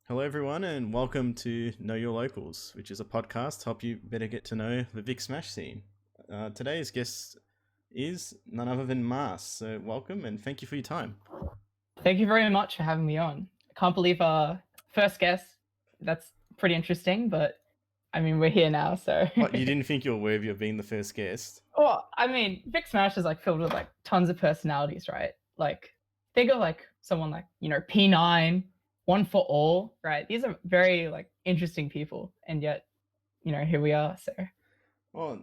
Hello, everyone, and welcome to Know Your Locals, which is a podcast to help you better get to know the Vic Smash scene. Today's guest is none other than Mast, so welcome and thank you for your time. Thank you very much for having me on. I can't believe first guest. That's pretty interesting, but I mean we're here now, so. What, you didn't think you were worthy of being the first guest? Well, I mean, Vic Smash is like filled with like tons of personalities, right? Like think of like someone like P9, One for All, right? These are very like interesting people, and yet here we are. So Well,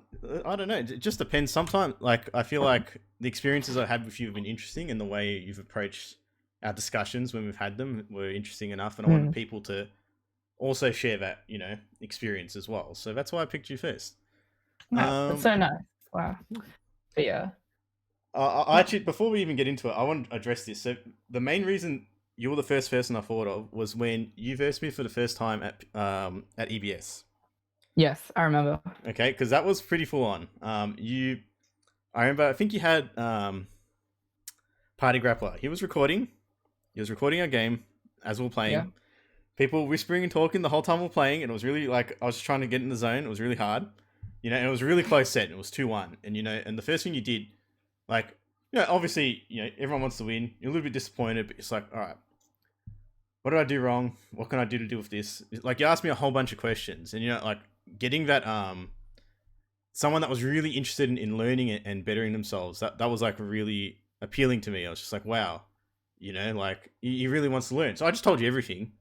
I don't know. It just depends. Sometimes, I feel like the experiences I had with you have been interesting, and the way you've approached our discussions when we've had them were interesting enough, and I wanted people to also share that, experience as well. So that's why I picked you first. that's so nice. Wow. But yeah. I actually, before we even get into it, I want to address this. So the main reason you were the first person I thought of was when you versed me for the first time at EBS. Yes, I remember. Okay, because that was pretty full on. I remember. I think you had Party Grappler. He was recording. He was recording our game as we were playing. Yeah. People whispering and talking the whole time we were playing, and it was really like I was just trying to get in the zone. It was really hard, and it was really close set. It was 2-1, and and the first thing you did, like, obviously, everyone wants to win. You're a little bit disappointed, but it's like, all right, what did I do wrong? What can I do to deal with this? Like, you asked me a whole bunch of questions, and like getting that someone that was really interested in learning it and bettering themselves. That was like really appealing to me. I was just like, wow, like he really wants to learn. So I just told you everything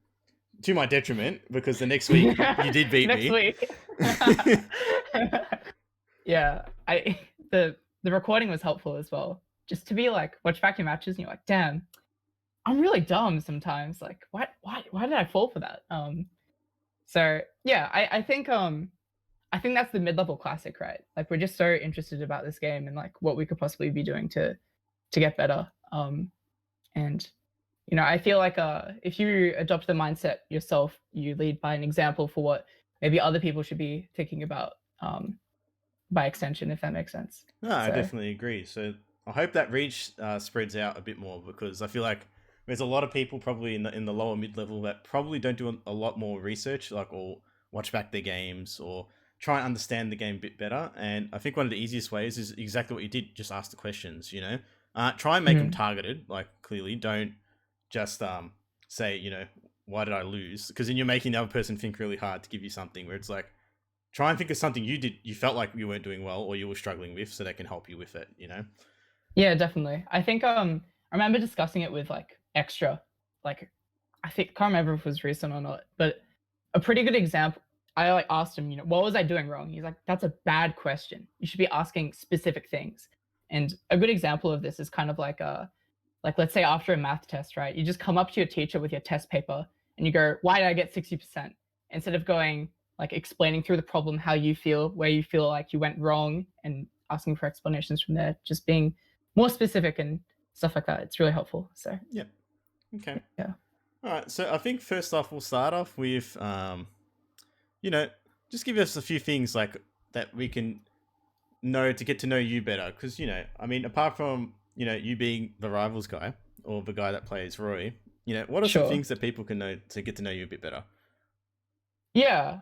to my detriment because the next week you did beat next me. Week. Yeah, the recording was helpful as well. Just to be like watch back your matches and you're like, damn, I'm really dumb sometimes. Like, why did I fall for that? So yeah, I think that's the mid-level classic, right? Like we're just so interested about this game and like what we could possibly be doing to get better. And I feel like if you adopt the mindset yourself, you lead by an example for what maybe other people should be thinking about by extension, if that makes sense. No, I definitely agree. So I hope that reach spreads out a bit more because I feel like there's a lot of people probably in the lower mid level that probably don't do a lot more research, like or watch back their games or try and understand the game a bit better. And I think one of the easiest ways is exactly what you did: just ask the questions. Try and make them targeted. Like clearly, don't just say why did I lose? Because then you're making the other person think really hard to give you something where it's like try and think of something you felt like you weren't doing well or you were struggling with so they can help you with it. Yeah, definitely. I think I remember discussing it with like extra, like I think can't remember if it was recent or not, but a pretty good example. I like asked him, what was I doing wrong? He's like, that's a bad question. You should be asking specific things. And a good example of this is kind of like let's say after a math test, right? You just come up to your teacher with your test paper and you go, why did I get 60%? Instead of going like explaining through the problem how you feel, where you feel like you went wrong and asking for explanations from there, just being more specific and stuff like that. It's really helpful. So Yep. Okay. Yeah. All right. So I think first off, we'll start off with, just give us a few things like that we can know to get to know you better. Because I mean, apart from you being the rivals guy or the guy that plays Roy, what are some things that people can know to get to know you a bit better? Yeah.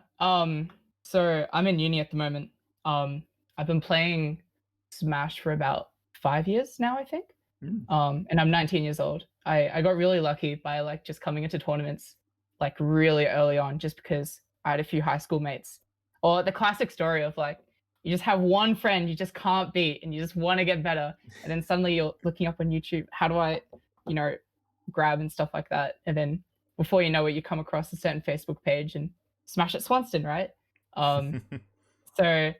So I'm in uni at the moment. I've been playing Smash for about 5 years now, I think. And I'm 19 years old. I got really lucky by like just coming into tournaments like really early on, just because I had a few high school mates. Or the classic story of like you just have one friend you just can't beat and you just want to get better, and then suddenly you're looking up on YouTube, how do I, grab and stuff like that, and then before you know it, you come across a certain Facebook page and smash at Swanston, right? So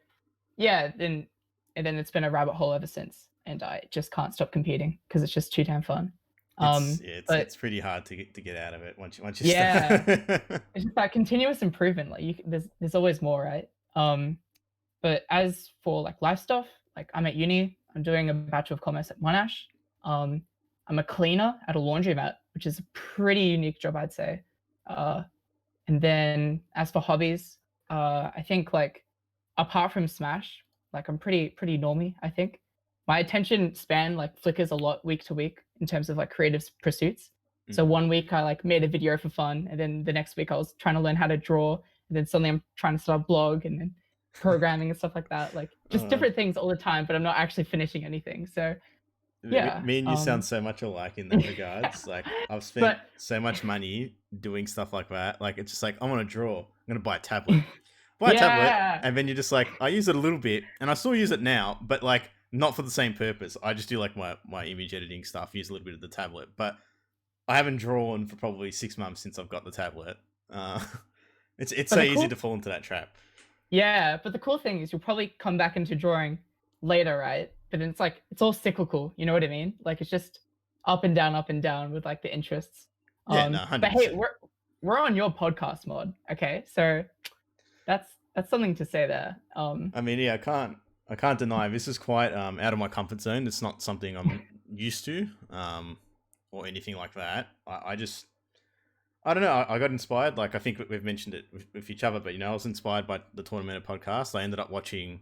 yeah, and then it's been a rabbit hole ever since, and I just can't stop competing because it's just too damn fun. It's pretty hard to get out of it once you yeah, start. it's just that continuous improvement. Like there's always more, right? But as for like life stuff, like I'm at uni, I'm doing a Bachelor of Commerce at Monash. I'm a cleaner at a laundromat, which is a pretty unique job, I'd say. And then as for hobbies, I think like apart from Smash, like I'm pretty normy, I think. My attention span like flickers a lot week to week in terms of like creative pursuits. So one week I like made a video for fun, and then the next week I was trying to learn how to draw, and then suddenly I'm trying to start a blog and then programming and stuff like that. Like just Uh, different things all the time, but I'm not actually finishing anything. So yeah. Me and you sound so much alike in that regards. Like I've spent But so much money doing stuff like that. Like it's just like I want to draw. I'm gonna buy a tablet. Buy a tablet, yeah. and then you're just like, I use it a little bit, and I still use it now, but like not for the same purpose. I just do like my image editing stuff. Use a little bit of the tablet, but I haven't drawn for probably 6 months since I've got the tablet. Uh, it's so easy to fall into that trap. Yeah, but the cool thing is you'll probably come back into drawing later, right? But then it's like it's all cyclical, you know what I mean? Like it's just up and down with like the interests. Yeah, no, But hey, 100%. we're on your podcast mod, okay? So that's something to say there. I mean, yeah, I can't deny this is quite out of my comfort zone. It's not something I'm used to, or anything like that. I don't know. I got inspired. Like I think we've mentioned it with each other, but I was inspired by the Tournament podcast. I ended up watching,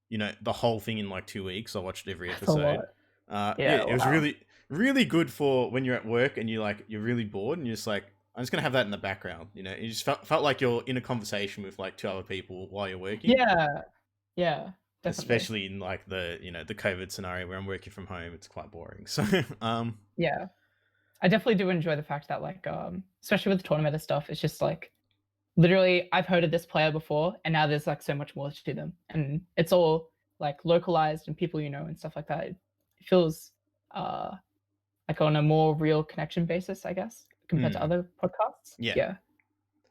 the whole thing in like 2 weeks. I watched every That's a episode. lot. Yeah, Yeah, it was wow. really good for when you're at work and you're really bored and you're just like, I'm just gonna have that in the background. You just felt like you're in a conversation with like two other people while you're working. Yeah, yeah, definitely. Especially in like the COVID scenario where I'm working from home, it's quite boring. So Yeah. I definitely do enjoy the fact that like especially with the tournament stuff, it's just like literally I've heard of this player before and now there's like so much more to them. And it's all like localized and people and stuff like that. It feels uh like on a more real connection basis, I guess, compared to other podcasts. yeah, Yeah.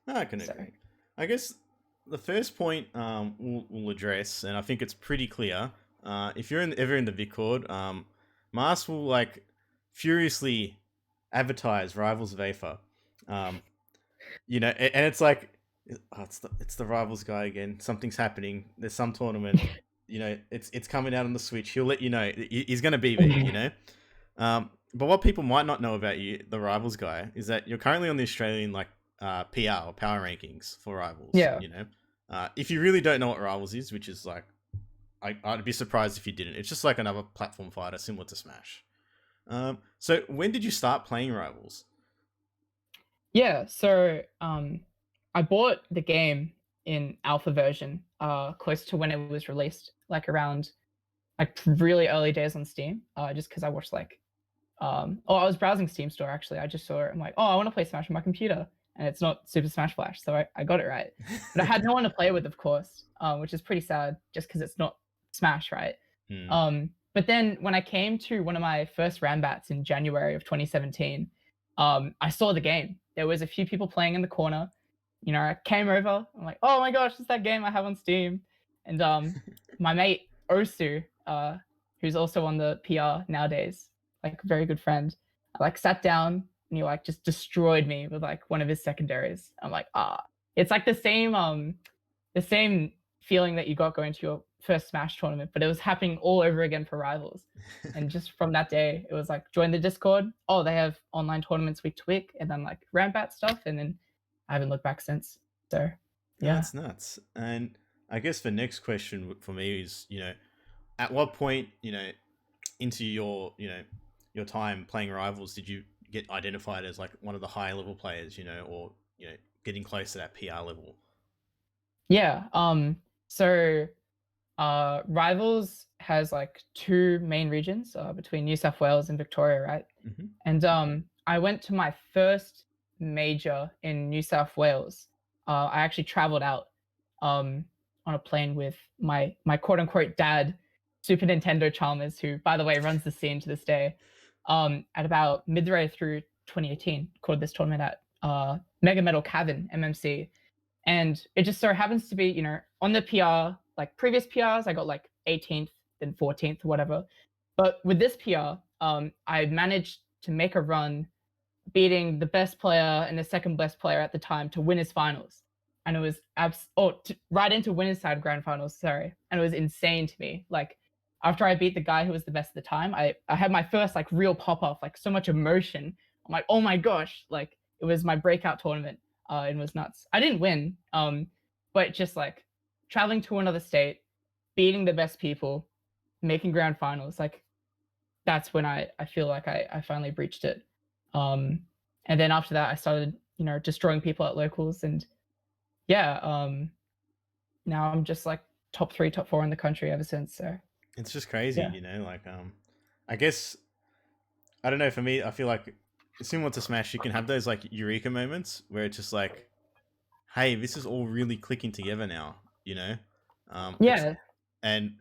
I can So agree. I guess the first point we'll address, and I think it's pretty clear. If you're ever in the Discord, Mast will like furiously advertise Rivals of Aether. And it's like, oh, it's the Rivals guy again. Something's happening. There's some tournament. It's coming out on the Switch. He'll let you know. He's gonna be there. But what people might not know about you, the Rivals guy, is that you're currently on the Australian like PR or power rankings for Rivals. yeah. If you really don't know what Rivals is, which is like, I'd be surprised if you didn't. It's just like another platform fighter similar to Smash. So when did you start playing Rivals? Yeah, so I bought the game in alpha version, close to when it was released, like around like really early days on Steam, just because I watched like I was browsing Steam Store actually. I just saw it. I'm like, oh, I want to play Smash on my computer, and it's not Super Smash Flash, so I got it right. But I had no one to play with, of course, which is pretty sad, just because it's not Smash, right? But then when I came to one of my first Rambats in January of 2017, I saw the game. There was a few people playing in the corner. I came over. I'm like, oh my gosh, it's that game I have on Steam. And my mate Osu, who's also on the PR nowadays, like a very good friend, I like sat down and he like just destroyed me with like one of his secondaries. I'm like, it's like the same feeling that you got going to your first Smash tournament, but it was happening all over again for Rivals. And just from that day, it was like join the Discord. Oh, they have online tournaments week to week, and then like Rambat stuff, and then I haven't looked back since. So yeah, That's nuts. And I guess the next question for me is, at what point, into your time playing Rivals, did you get identified as like one of the higher level players, or getting close to that PR level? Yeah. So Rivals has like two main regions between New South Wales and Victoria, right? Mm-hmm. And I went to my first major in New South Wales. I actually traveled out on a plane with my quote unquote dad, Super Nintendo Chalmers, who by the way runs the scene to this day. At about midway through 2018, called this tournament at Mega Metal Cavern MMC, and it just so happens to be on the PR, like previous PRs I got like 18th then 14th whatever, but with this PR I managed to make a run beating the best player and the second best player at the time to winners finals, and it was right into winners side grand finals, sorry, and it was insane to me. Like after I beat the guy who was the best at the time, I had my first like real pop off, like so much emotion. I'm like, oh my gosh, like it was my breakout tournament. It was nuts. I didn't win, but just like traveling to another state, beating the best people, making grand finals, like that's when I feel like I finally breached it. And then after that, I started, destroying people at locals, and yeah, now I'm just like top 3, top 4 in the country ever since. So It's just crazy, yeah, like I guess I don't know. For me, I feel like similar to Smash, you can have those like eureka moments where it's just like, hey, this is all really clicking together now. It's yeah, and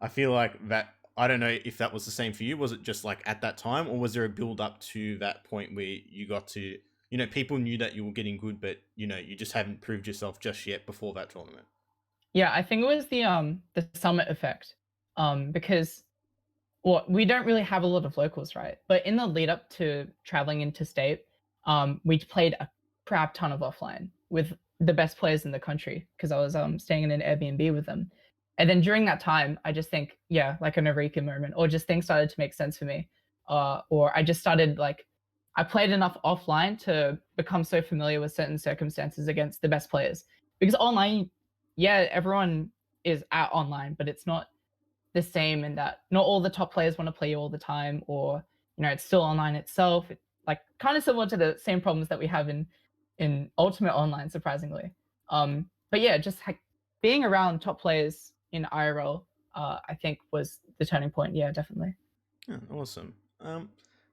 I feel like that. I don't know if that was the same for you. Was it just like at that time, or was there a build up to that point where you got to, people knew that you were getting good, but you just haven't proved yourself just yet before that tournament? yeah. I think it was the summit effect, because well, we don't really have a lot of locals, right? But in the lead up to traveling into state, we played a crap ton of offline with the best players in the country because I was staying in an Airbnb with them. And then during that time, I just think, yeah, like an eureka moment, or just things started to make sense for me. Or I just started like, I played enough offline to become so familiar with certain circumstances against the best players. Because online, yeah, everyone is at online, but it's not the same in that not all the top players want to play you all the time, or it's still online itself. Like kind of similar to the same problems that we have in Ultimate Online, surprisingly. But yeah, just being around top players in IRL, I think was the turning point. Yeah, definitely. Yeah, awesome.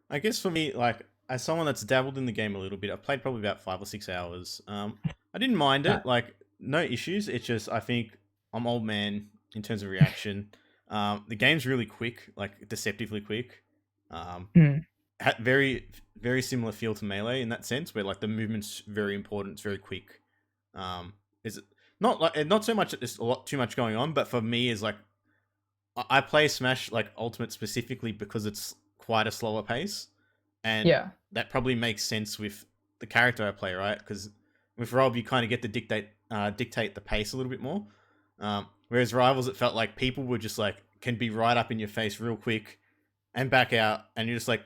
I guess for me, like as someone that's dabbled in the game a little bit, I've played probably about 5 or 6 hours. I didn't mind Right. it, like no issues. It's just I think I'm old man in terms of reaction. The game's really quick, like deceptively quick. Um, Mm. very very similar feel to Melee in that sense, where like the movement's very important, it's very quick. Is it not like not so much that there's a lot too much going on, but for me is like I play Smash like Ultimate specifically because it's quite a slower pace, and Yeah. that probably makes sense with the character I play, right? Because with Rob, you kind of get to dictate the pace a little bit more. Whereas Rivals, it felt like people were just like can be right up in your face real quick and back out, and you're just like,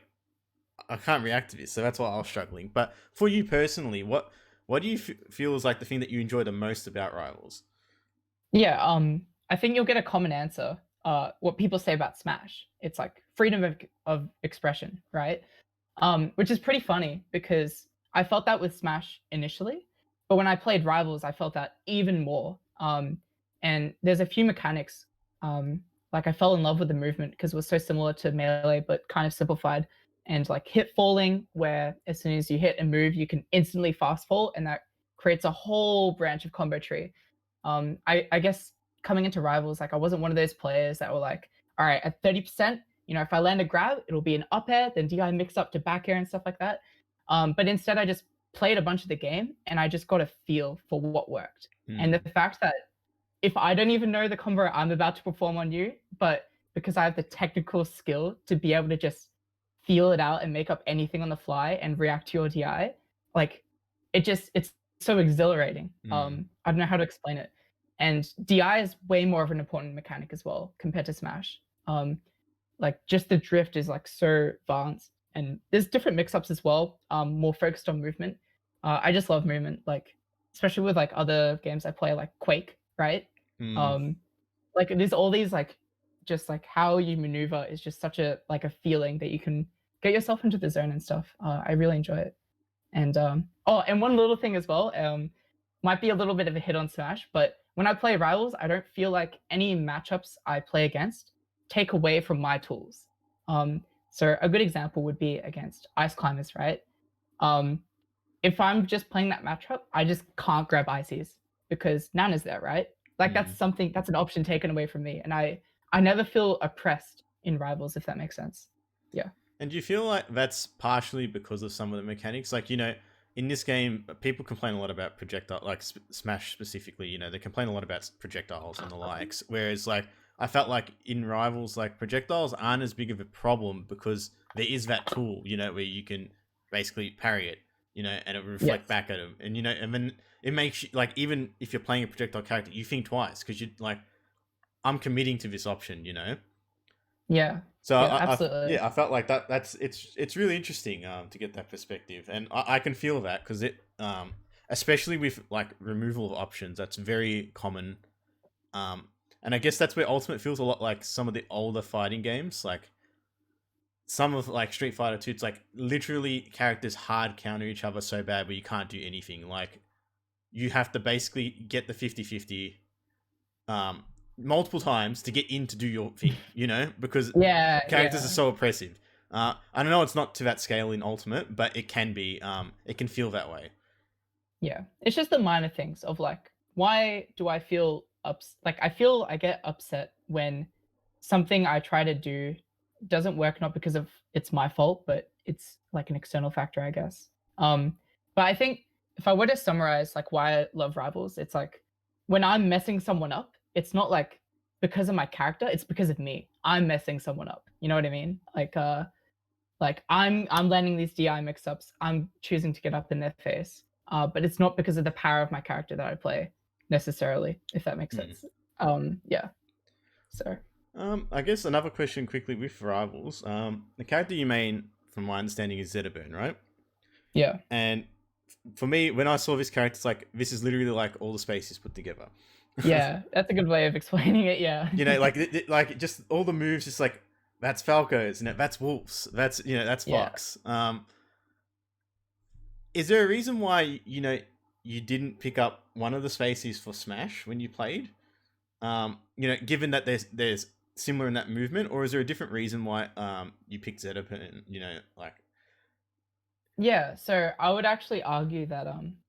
I can't react to this. So that's why I was struggling. But for you personally, what do you feel is like the thing that you enjoy the most about Rivals? Yeah, I think you'll get a common answer. What people say about Smash, it's like freedom of expression, right? Which is pretty funny because I felt that with Smash initially, but when I played Rivals, I felt that even more. And there's a few mechanics, like I fell in love with the movement because it was so similar to Melee, but kind of simplified. And like hit falling, where as soon as you hit and move, you can instantly fast fall, and that creates a whole branch of combo tree. I guess coming into Rivals, like I wasn't one of those players that were like, all right, at 30%, if I land a grab, it'll be an up air, then DI mix up to back air and stuff like that. But instead, I just played a bunch of the game and I just got a feel for what worked. And the Hmm. fact that if I don't even know the combo I'm about to perform on you, but because I have the technical skill to be able to just feel it out and make up anything on the fly and react to your DI, like it's so exhilarating. Hmm. I don't know how to explain it. And DI is way more of an important mechanic as well compared to Smash. Like just the drift is like so advanced, and there's different mix-ups as well, more focused on movement. I just love movement, like especially with like other games I play, like Quake, right? Hmm. um like there's all these like just like how you maneuver is just such a like a feeling that you can get yourself into the zone and stuff. I really enjoy it. And oh, and one little thing as well, might be a little bit of a hit on Smash, but when I play Rivals, I don't feel like any matchups I play against take away from my tools. So a good example would be against Ice Climbers, right? Um, if I'm just playing that matchup, I just can't grab ICs because Nana's there, right? Like Hmm. that's an option taken away from me, and I never feel oppressed in Rivals, if that makes sense. Yeah. And do you feel like that's partially because of some of the mechanics? Like, in this game, people complain a lot about projectile, like Smash specifically, they complain a lot about projectiles and the likes. Whereas, like, I felt like in Rivals, like, projectiles aren't as big of a problem because there is that tool, where you can basically parry it, and it will reflect Yes. back at them. And, and then it makes you, like, even if you're playing a projectile character, you think twice because you like, I'm committing to this option. Yeah. So Yeah. yeah, Absolutely. I felt like that's it's really interesting to get that perspective, and I can feel that because it especially with like removal of options, that's very common. Um, and I guess that's where Ultimate feels a lot like some of the older fighting games. Like some of like Street Fighter 2, it's like literally characters hard counter each other so bad where you can't do anything. Like you have to basically get the 50-50 multiple times to get in to do your thing, because Yeah, characters are yeah. so oppressive. I know it's not to that scale in Ultimate, but it can be. It can feel that way. Yeah. It's just the minor things of like, why do I feel like I get upset when something I try to do doesn't work, not because of it's my fault, but it's like an external factor, I guess. But I think if I were to summarize like why I love Rivals, it's like when I'm messing someone up, it's not like because of my character, it's because of me. I'm messing someone up. You know what I mean? Like I'm landing these DI mix-ups. I'm choosing to get up in their face. But it's not because of the power of my character that I play necessarily, if that makes sense. Yeah. So I guess another question quickly with Rivals. The character you main, from my understanding, is Zetaburn, right? yeah. And for me, when I saw this character, it's like this is literally like all the spaces put together. Yeah, that's a good way of explaining it. Yeah. Like just all the moves, just like that's Falco's, that's Wolf's, that's Yeah. Fox. Is there a reason why you didn't pick up one of the spaces for Smash when you played? Given that there's similar in that movement, or is there a different reason why you picked Zetapan? Like Yeah, so I would actually argue that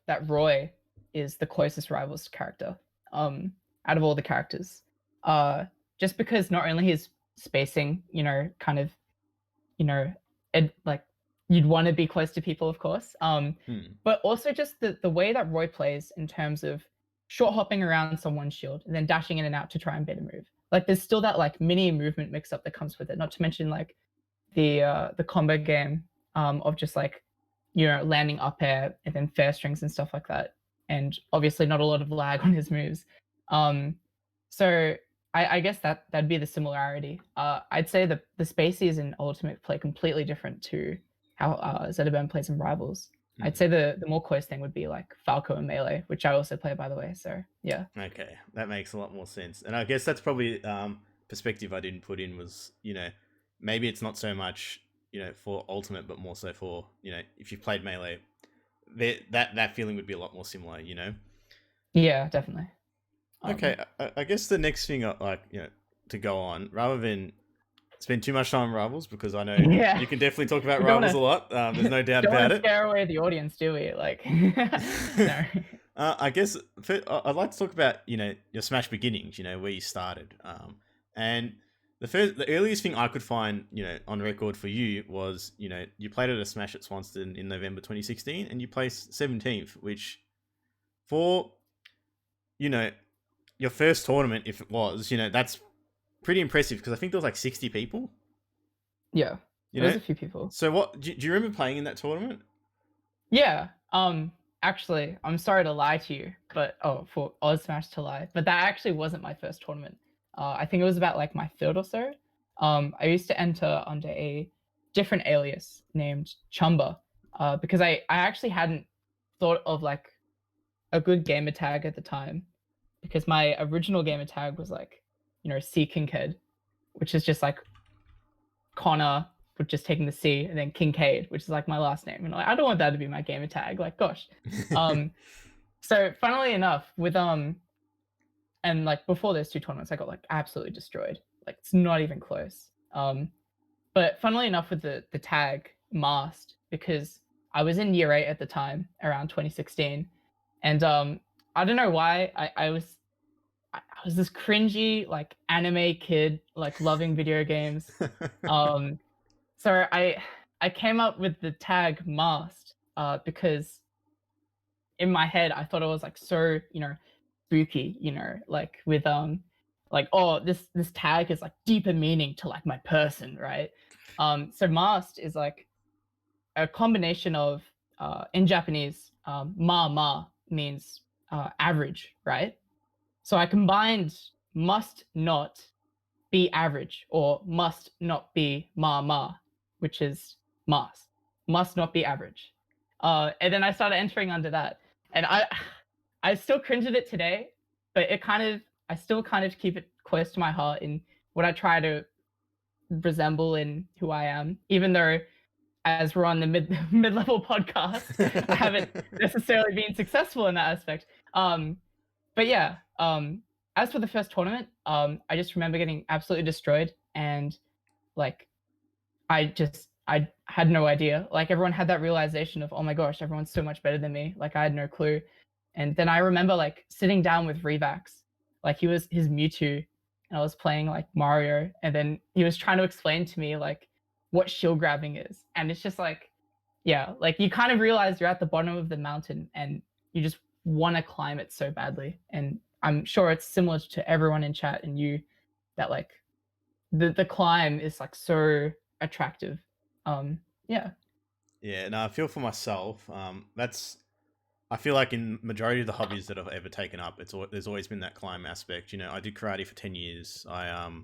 that Roy is the closest Rivals character out of all the characters. Just because not only his spacing, kind of, like you'd want to be close to people, of course. But also just the way that Roy plays in terms of short hopping around someone's shield and then dashing in and out to try and bait a move. Like there's still that like mini movement mix up that comes with it. Not to mention like the combo game of just like landing up air and then fair strings and stuff like that. And obviously not a lot of lag on his moves. So I guess that'd be the similarity. I'd say the spaces in Ultimate play completely different to how Zetaban plays in Rivals. Mm-hmm. I'd say the more close thing would be like Falco and Melee, which I also play, by the way. So yeah. Okay, that makes a lot more sense. And I guess that's probably perspective I didn't put in was maybe it's not so much for Ultimate, but more so for if you've played Melee, that feeling would be a lot more similar. Yeah, definitely. Okay, I guess the next thing to go on, rather than spend too much time on Rivals, because I know you can definitely talk about Rivals a lot. There's no doubt about it. Scare away the audience, do we? Like, no. I guess I'd like to talk about your Smash beginnings. Where you started. And the earliest thing I could find on record for you was you played at a Smash at Swanston in November 2016, and you placed 17th, which for your first tournament, if it was, that's pretty impressive because I think there was like 60 people. Yeah, there's a few people. So what do you remember playing in that tournament? Yeah. Actually, I'm sorry to lie to you, but for Oz Smash to lie, but that actually wasn't my first tournament. I think it was about like my third or so. I used to enter under a different alias named Chumba, because I actually hadn't thought of like a good gamer tag at the time, because my original gamer tag was like, C Kincaid, which is just like Connor with just taking the C, and then Kincaid, which is like my last name. And like, I don't want that to be my gamer tag. Like, gosh. So funnily enough, with and like before those two tournaments, I got like absolutely destroyed. Like it's not even close. But funnily enough, with the tag Mast, because I was in year 8 at the time, around 2016, and I don't know why I was this cringy like anime kid, like loving video games. So I came up with the tag Mast because in my head I thought it was like so spooky, like with like, oh, this tag is like deeper meaning to like my person, right? So Mast is like a combination of in Japanese, ma means average, right? So I combined must not be average or must not be ma, which is must not be average. And then I started entering under that, and I still cringe at it today, but I still kind of keep it close to my heart in what I try to resemble in who I am, even though as we're on the mid-level podcast, I haven't necessarily been successful in that aspect. But yeah, as for the first tournament, I just remember getting absolutely destroyed, and like I had no idea. Like everyone had that realization of, oh my gosh, everyone's so much better than me. Like I had no clue. And then I remember like sitting down with Revax, like he was his Mewtwo, and I was playing like Mario, and then he was trying to explain to me like what shield grabbing is, and it's just like, yeah, like you kind of realize you're at the bottom of the mountain, and you just want to climb it so badly. And I'm sure it's similar to everyone in chat and you, that like the climb is like so attractive. Yeah. Yeah, no, I feel for myself. That's I feel like in majority of the hobbies that I've ever taken up, there's always been that climb aspect. You know, I did karate for 10 years. Oh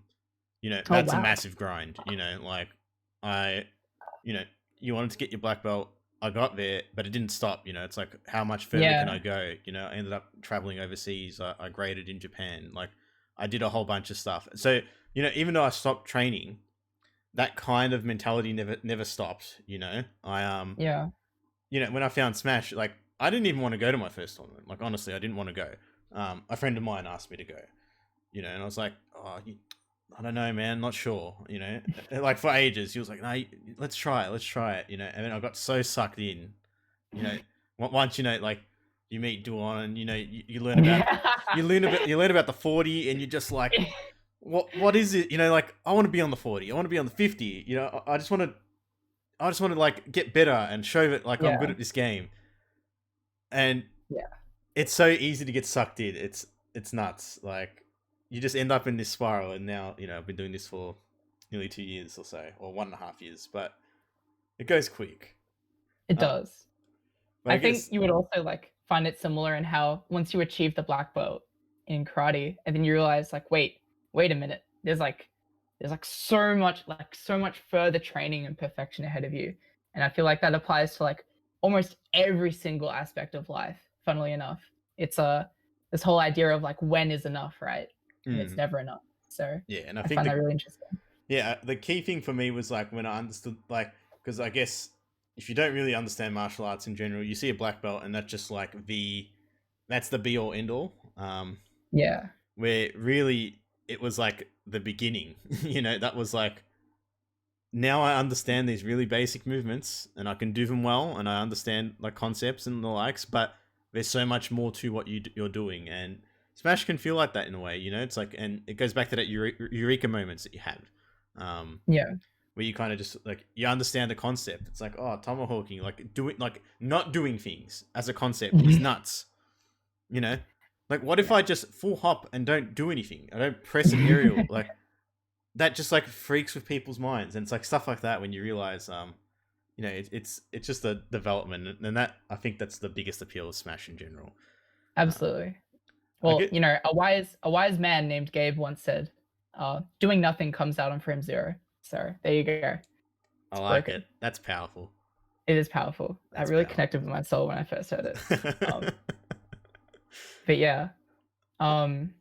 That's a wow. massive grind. I, you know, you wanted to get your black belt. I got there, but it didn't stop. It's like how much further can Yeah. I go? I ended up traveling overseas. I graded in Japan. Like I did a whole bunch of stuff. So even though I stopped training, that kind of mentality never stopped. Yeah. When I found Smash, like I didn't even want to go to my first tournament. Like honestly, I didn't want to go. A friend of mine asked me to go. And I was like, oh, I don't know, man, not sure. Like for ages, he was like, no, let's try it. And then I got so sucked in. You know, once like you meet Duan, and you learn about the 40, and you're just like, what is it? Like I want to be on the 40. I want to be on the 50. I just want to like get better and show that like I'm good Yeah. at this game. And Yeah. it's so easy to get sucked in. It's nuts. Like you just end up in this spiral. And now I've been doing this for nearly 2 years or so, or 1.5 years. But it goes quick. It Uh, does. but I I think guess you would also like find it similar in how once you achieve the black belt in karate, and then you realize like, wait a minute, there's like so much further training and perfection ahead of you. And I feel like that applies to like almost every single aspect of life. Funnily enough, it's this whole idea of like when is enough, right? And it's never enough. So yeah, and I I think find that really interesting. the key thing for me was like when I understood like because I guess if you don't really understand martial arts in general, you see a black belt and that's just like that's the be all end all. Yeah. Where really it was like the beginning. That was like now I understand these really basic movements and I can do them well and I understand like concepts and the likes, but there's so much more to what you're doing and Smash can feel like that in a way. It's like, and it goes back to that eureka moments that you have, Yeah. where you kind of just like you understand the concept. It's like, oh, tomahawking, like doing like not doing things as a concept is nuts. You know, like what if Yeah. I just full hop and don't do anything? I don't press an aerial. Like that just like freaks with people's minds, and it's like stuff like that when you realize, it's just a development, and that I think that's the biggest appeal of Smash in general. Absolutely. I Well, get, a wise man named Gabe once said, "Doing nothing comes out on frame zero." So there you go. I It's like it. broken. That's powerful. It is powerful. That That's really powerful. connected with my soul when I first heard it. Um, but yeah. Um,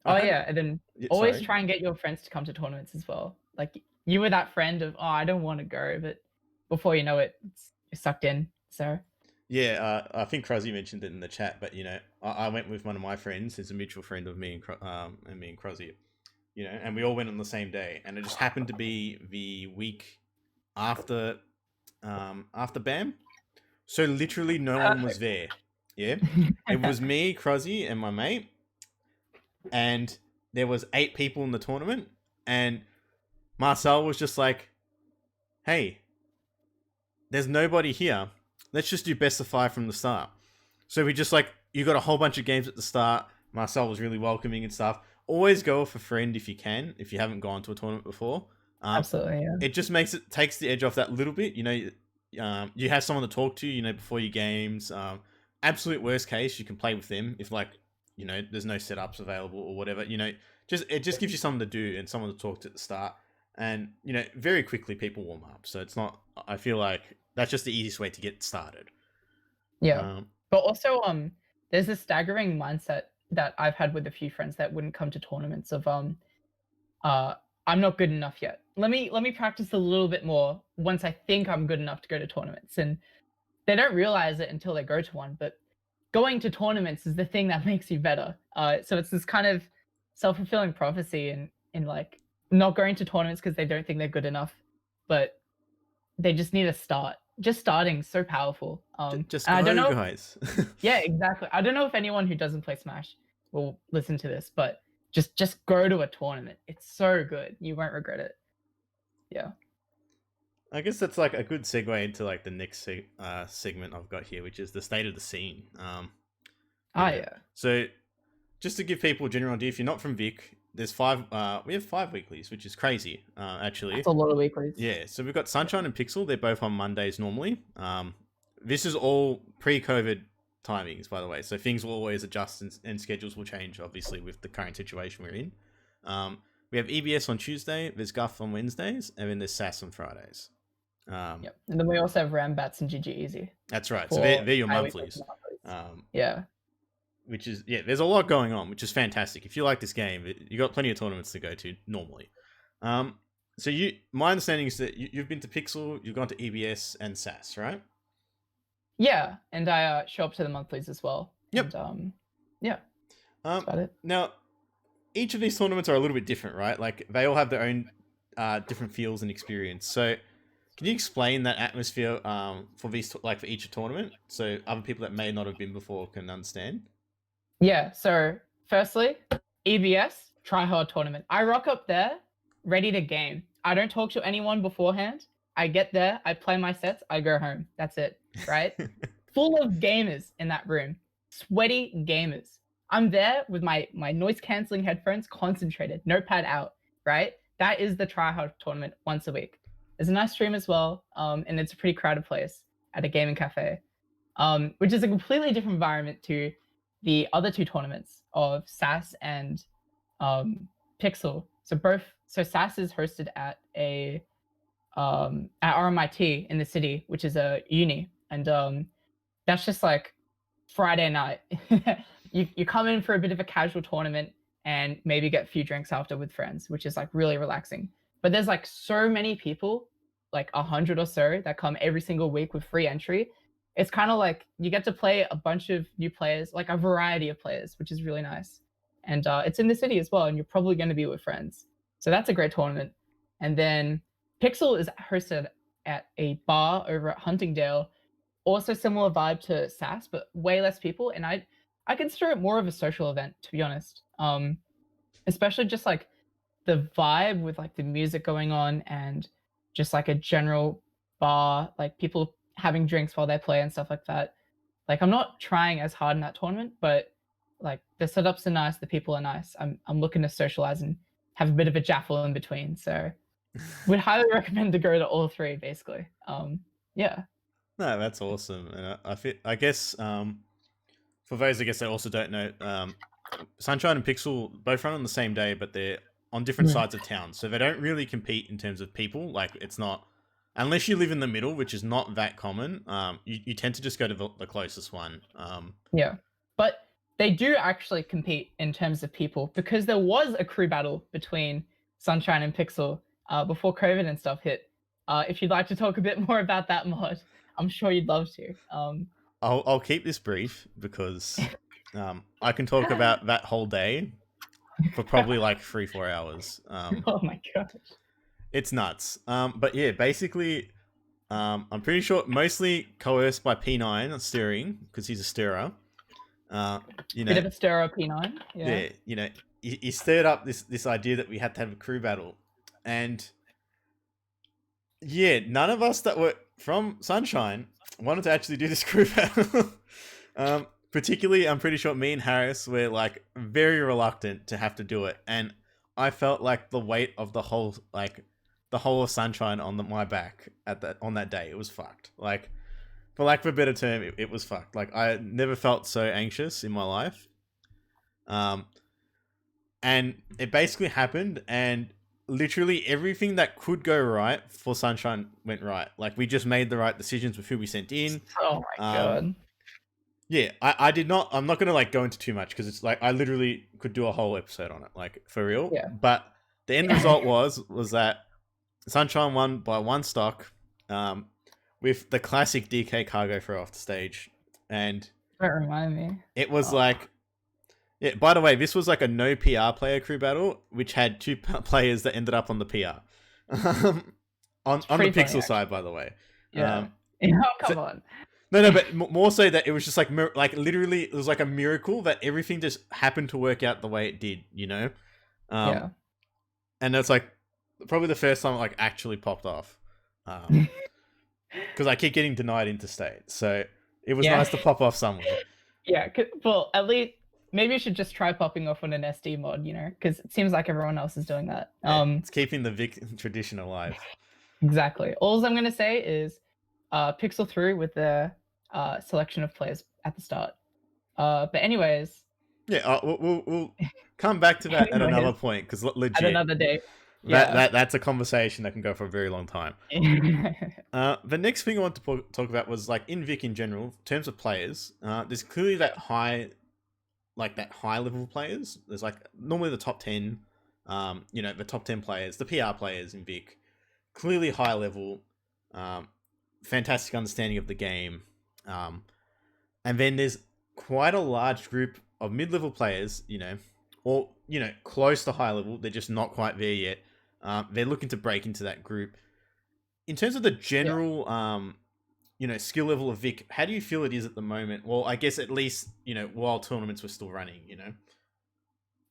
I oh had, yeah, and then always sorry. try and get your friends to come to tournaments as well. Like you were that friend of, oh, I don't want to go, but before you know it, you're sucked in. So Yeah, I think Crozzy mentioned it in the chat, but I went with one of my friends, who's a mutual friend of me and me and Crozzy, and we all went on the same day, and it just happened to be the week after after BAM, so literally no one was perfect. there. Yeah, it was me, Crozzy, and my mate, and there was 8 people in the tournament, and Marcel was just like, "Hey, there's nobody here. Let's just do best of 5 from the start." So we just like you got a whole bunch of games at the start. Marcel was really welcoming and stuff. Always go with a friend if you can, if you haven't gone to a tournament before. Absolutely, yeah. It just takes the edge off that little bit. You have someone to talk to. Before your games. Absolute worst case, you can play with them if like there's no setups available or whatever. It just gives you something to do and someone to talk to at the start. And very quickly people warm up. So it's not. I feel like that's just the easiest way to get started. Yeah. Um, But also, there's this staggering mindset that I've had with a few friends that wouldn't come to tournaments of uh I'm not good enough yet. Let me practice a little bit more once I think I'm good enough to go to tournaments. And they don't realize it until they go to one, but going to tournaments is the thing that makes you better. So it's this kind of self-fulfilling prophecy in like not going to tournaments because they don't think they're good enough, but they just need to start. Just starting is so powerful. Just And I don't go, know. guys. Yeah, exactly. I don't know if anyone who doesn't play Smash will listen to this, but just go to a tournament. It's so good. You won't regret it. Yeah. I guess that's like a good segue into like the next segment I've got here, which is the state of the scene. You Ah, know, yeah. so just to give people a general idea, if you're not from Vic, there's five. We have 5 weeklies, which is crazy, actually. That's a lot of weeklies. Yeah, so we've got Sunshine and Pixel. They're both on Mondays normally. This is all pre-COVID timings, by the way. So things will always adjust and schedules will change, obviously, with the current situation we're in. We have EBS on Tuesday. There's Guff on Wednesdays, and then there's SAS on Fridays. Yep. And then we also have Rambats and GG Easy. That's right. So they're your Highway monthlies. Yeah. Which is, yeah, there's a lot going on, which is fantastic. If you like this game, you got plenty of tournaments to go to normally. So my understanding is that you've been to Pixel, you've gone to EBS and SAS, right? Yeah, and I show up to the monthlies as well. Yep. And, yeah. That's about it. Now, each of these tournaments are a little bit different, right? Like they all have their own different feels and experience. So, can you explain that atmosphere for these for each tournament, so other people that may not have been before can understand? Yeah. So, firstly, EBS try hard tournament. I rock up there, ready to game. I don't talk to anyone beforehand. I get there, I play my sets, I go home. That's it, right? Full of gamers in that room, sweaty gamers. I'm there with my noise canceling headphones, concentrated, notepad out, right? That is the try hard tournament once a week. There's a nice stream as well, and it's a pretty crowded place at a gaming cafe, which is a completely different environment to the other two tournaments of SAS and Pixel. So SAS is hosted at RMIT in the city, which is a uni, and that's just like Friday night. you come in for a bit of a casual tournament and maybe get a few drinks after with friends, which is like really relaxing. But there's like so many people, like 100 or so, that come every single week with free entry. It's kind of like you get to play a bunch of new players, like a variety of players, which is really nice. And it's in the city as well, and you're probably going to be with friends. So that's a great tournament. And then Pixel is hosted at a bar over at Huntingdale. Also similar vibe to SAS, but way less people. And I consider it more of a social event, to be honest. Especially just like the vibe with like the music going on and just like a general bar, like people having drinks while they play and stuff like that. Like I'm not trying as hard in that tournament, but like the setups are nice, the people are nice. I'm looking to socialize and have a bit of a jaffle in between. So would highly recommend to go to all three, basically. Yeah. No, that's awesome, and I guess for those that also don't know, Sunshine and Pixel both run on the same day, but they're on different sides of town, so they don't really compete in terms of people. Like it's not, unless you live in the middle, which is not that common. You tend to just go to the closest one. Yeah, but they do actually compete in terms of people because there was a crew battle between Sunshine and Pixel before COVID and stuff hit. If you'd like to talk a bit more about that mod, I'm sure you'd love to. I'll keep this brief because I can talk about that whole day for probably like 3-4 hours. Oh my gosh. It's nuts. But yeah, basically, I'm pretty sure mostly coerced by P9 steering because he's a stirrer. Bit of a stirrer, P9. Yeah, he stirred up this idea that we had to have a crew battle, and yeah, none of us that were from Sunshine wanted to actually do this crew battle. Particularly, I'm pretty sure me and Harris were like very reluctant to have to do it, and I felt like the weight of the whole of Sunshine on my back on that day. It was fucked. Like, for lack of a better term, it was fucked. Like I never felt so anxious in my life. And it basically happened, and literally everything that could go right for Sunshine went right. Like we just made the right decisions with who we sent in. Oh my god. Yeah, I did not. I'm not gonna like go into too much because it's like I literally could do a whole episode on it, like for real. Yeah. But the end result was that Sunshine won by 1 stock, with the classic DK cargo throw off the stage, and Don't remind me. it was like, yeah. By the way, this was like a no PR player crew battle, which had 2 players that ended up on the PR, on the Pretty funny, Pixel side, actually. by the way. Yeah. Come on. No, but more so that it was just like literally, it was like a miracle that everything just happened to work out the way it did, you know. Yeah. And that's like probably the first time it like actually popped off, because I keep getting denied interstate, so it was nice to pop off somewhere. Yeah. Well, at least maybe you should just try popping off on an SD mod, you know, because it seems like everyone else is doing that. It's keeping the Vic tradition alive. Exactly. All I'm gonna say is, pixel through with the selection of players at the start. But anyways. Yeah, we'll come back to that at another point, because legit, at another day. That's a conversation that can go for a very long time. The next thing I want to talk about was like in Vic in general, in terms of players. There's clearly that high level players. There's like normally the top 10, the top 10 players, the PR players in Vic, clearly high level, fantastic understanding of the game, and then there's quite a large group of mid-level players, or close to high level. They're just not quite there yet. They're looking to break into that group. In terms of the general, skill level of Vic, how do you feel it is at the moment? Well, I guess at least, while tournaments were still running,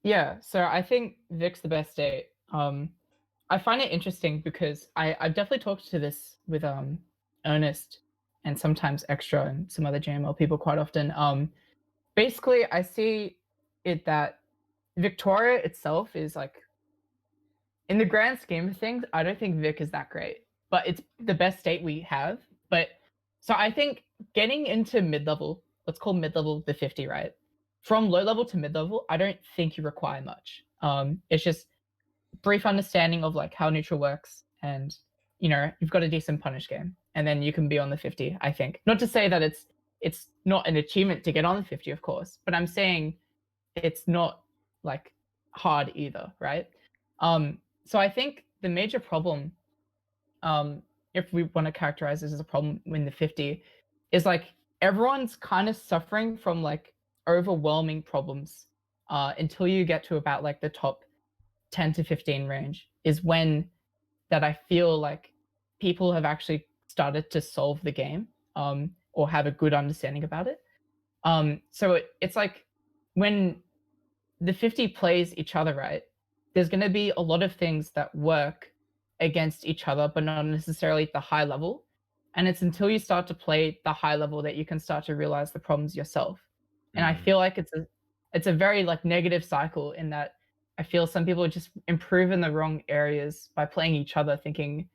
Yeah, so I think Vic's the best state. I find it interesting because I've definitely talked to this with Ernest and sometimes Extra and some other JML people quite often. Basically, I see it that Victoria itself is like, in the grand scheme of things, I don't think Vic is that great, but it's the best state we have. But so I think getting into mid-level, let's call mid-level the 50, right? From low level to mid-level, I don't think you require much. It's just brief understanding of like how neutral works, and you've got a decent punish game, and then you can be on the 50. I think, not to say that it's not an achievement to get on the 50, of course, but I'm saying it's not like hard either, right? So I think the major problem, if we want to characterize this as a problem in the 50, is like everyone's kind of suffering from like overwhelming problems until you get to about like the top 10 to 15 range, is when that I feel like people have actually started to solve the game, or have a good understanding about it. So it's like when the 50 plays each other, right, there's going to be a lot of things that work against each other, but not necessarily at the high level. And it's until you start to play the high level that you can start to realize the problems yourself. And I feel like it's a very like negative cycle, in that I feel some people just improve in the wrong areas by playing each other, thinking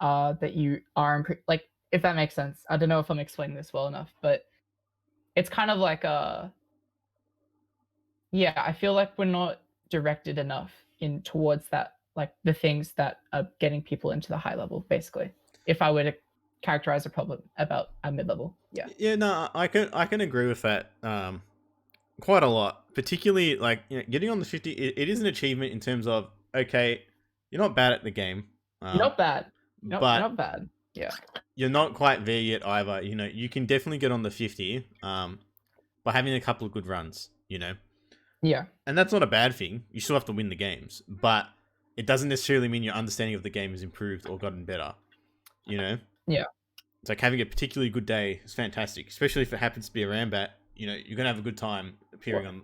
that you are like, if that makes sense. I don't know if I'm explaining this well enough, but it's kind of like I feel like we're not directed enough in towards that, like the things that are getting people into the high level, basically. If I were to characterize a problem about a mid level, yeah, no, I can agree with that quite a lot. Particularly like getting on the 50, it is an achievement in terms of, okay, you're not bad at the game, not bad, no, but not bad, yeah, you're not quite there yet either. You can definitely get on the 50 by having a couple of good runs. Yeah. And that's not a bad thing. You still have to win the games, but it doesn't necessarily mean your understanding of the game has improved or gotten better. Yeah. It's like having a particularly good day is fantastic, especially if it happens to be a Rambat. You're gonna have a good time appearing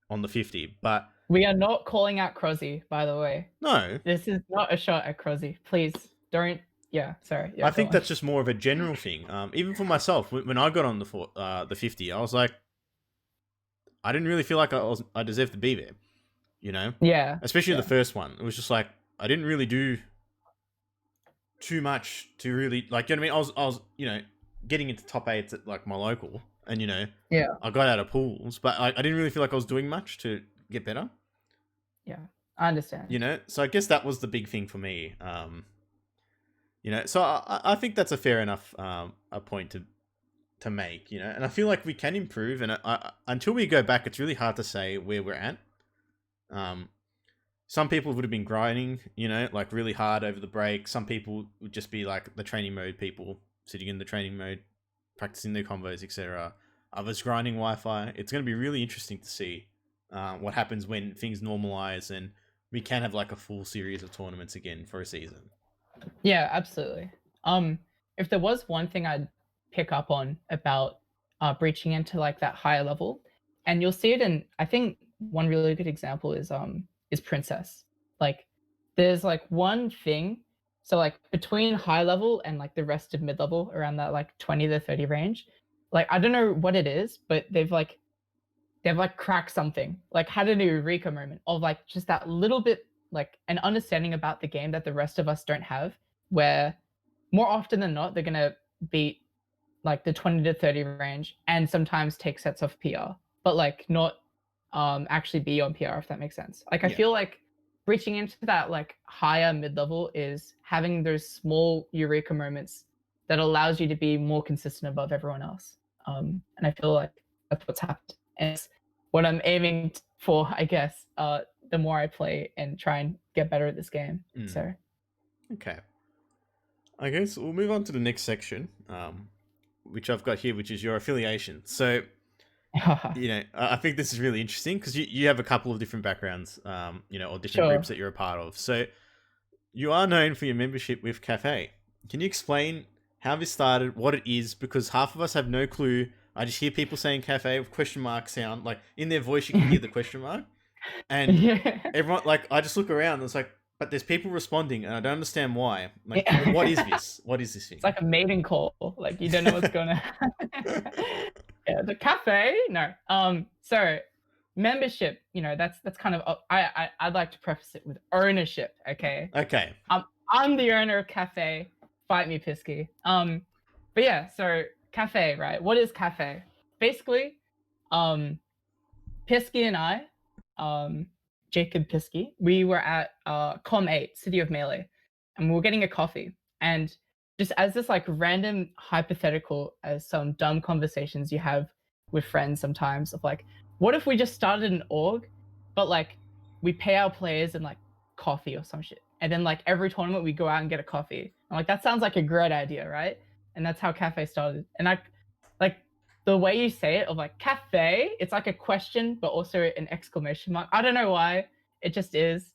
on the 50. But we are not calling out Crozzy, by the way. No, this is not a shot at Crozzy. Please don't. Yeah, sorry. Yeah, I think that's just more of a general thing. Even for myself, when I got on the 50, I was like, I didn't really feel like I deserved to be there. Yeah. Especially the first one. It was just like I didn't really do too much to really, like, you know what I mean? I was getting into top 8 at like my local, and I got out of pools, but I didn't really feel like I was doing much to get better. Yeah, I understand. So I guess that was the big thing for me. So I think that's a fair enough a point to make. And I feel like we can improve, and until we go back, it's really hard to say where we're at. some people would have been grinding, like really hard over the break. Some people would just be like the training mode people, sitting in the training mode, practicing their combos, etc. Others grinding Wi-Fi. It's going to be really interesting to see what happens when things normalize and we can have like a full series of tournaments again for a season. Yeah, absolutely. If there was one thing I'd pick up on about breaching into like that higher level, and you'll see it in, I think one really good example is Princess. Like there's like one thing, so like between high level and like the rest of mid level around that like 20 to 30 range, like I don't know what it is, but they've cracked something, like had a eureka moment of like just that little bit, like an understanding about the game that the rest of us don't have, where more often than not they're gonna beat like the 20 to 30 range and sometimes take sets off PR, but like not actually be on PR, if that makes sense. Like I feel like reaching into that like higher mid level is having those small eureka moments that allows you to be more consistent above everyone else. And I feel like that's what's happened. And it's what I'm aiming for, I guess, the more I play and try and get better at this game. So okay, I guess we'll move on to the next section, which I've got here, which is your affiliation. So I think this is really interesting because you have a couple of different backgrounds, or different groups that you're a part of. So you are known for your membership with Cafe. Can you explain how this started, what it is? Because half of us have no clue. I just hear people saying Cafe with question mark sound, like in their voice you can hear the question mark, and everyone, like, I just look around and it's like, but there's people responding and I don't understand why. Like, what is this? What is this thing? It's like a mating call. Like you don't know what's going to happen. Yeah, the Cafe. No. So membership, that's kind of I'd like to preface it with ownership. Okay. I'm the owner of Cafe. Fight me, Pisky. But yeah, so Cafe, right? What is Cafe? Basically, Pisky and I, Jacob Pisky, we were at Com 8, City of Melee, and we were getting a coffee. And just as this like random hypothetical, as some dumb conversations you have with friends sometimes of like, what if we just started an org, but like we pay our players in like coffee or some shit, and then like every tournament we go out and get a coffee. I'm like, that sounds like a great idea, right? And that's how Cafe started. And I like the way you say it of like Cafe, it's like a question but also an exclamation mark. I don't know why, it just is.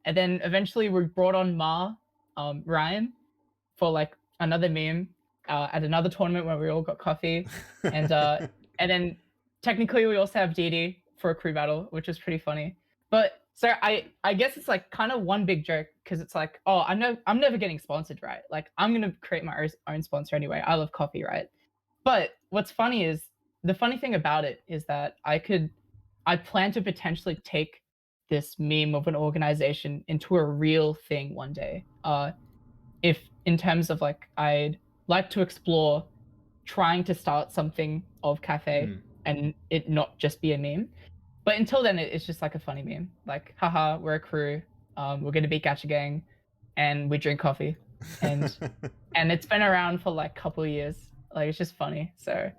And then eventually we brought on Ryan for like another meme at another tournament where we all got coffee, and then technically we also have Didi for a crew battle, which is pretty funny. But so I guess it's like kind of one big joke because it's like, oh, I'm never getting sponsored, right? Like I'm gonna create my own sponsor anyway. I love coffee, right? But what's funny is the funny thing about it is that I plan to potentially take this meme of an organization into a real thing one day. If in terms of like, I'd like to explore trying to start something of Cafe and it not just be a meme. But until then, it's just like a funny meme. Like, haha, we're a crew. We're gonna beat Gacha Gang, and we drink coffee, and and it's been around for like a couple of years. Like it's just funny. So,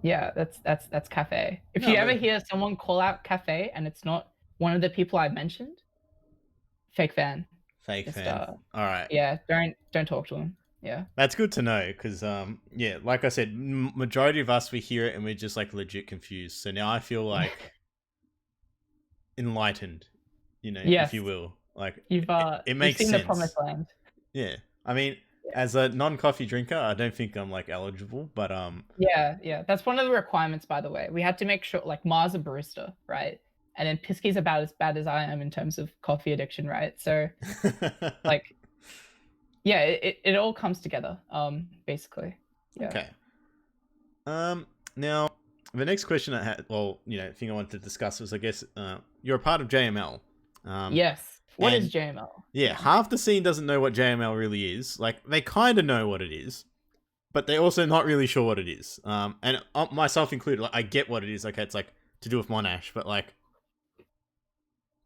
yeah, that's Cafe. If you ever hear someone call out Cafe and it's not one of the people I mentioned, fake fan. Fake fan. All right. Yeah, don't talk to him. Yeah. That's good to know because, like I said, majority of us, we hear it and we're just like legit confused. So now I feel like enlightened, if you will. Like it makes sense. The promised land. Yeah. I mean, as a non-coffee drinker, I don't think I'm like eligible, but Yeah. That's one of the requirements, by the way. We had to make sure, like, Mars a barista, right? And then Pisky's about as bad as I am in terms of coffee addiction, right? So, like, yeah, it all comes together, basically. Yeah. Okay. Now the next question I had, thing I wanted to discuss was, I guess, you're a part of JML. Yes. What is JML? Yeah, half the scene doesn't know what JML really is. Like, they kind of know what it is, but they're also not really sure what it is. And myself included, like, I get what it is. Okay, it's like to do with Monash, but like,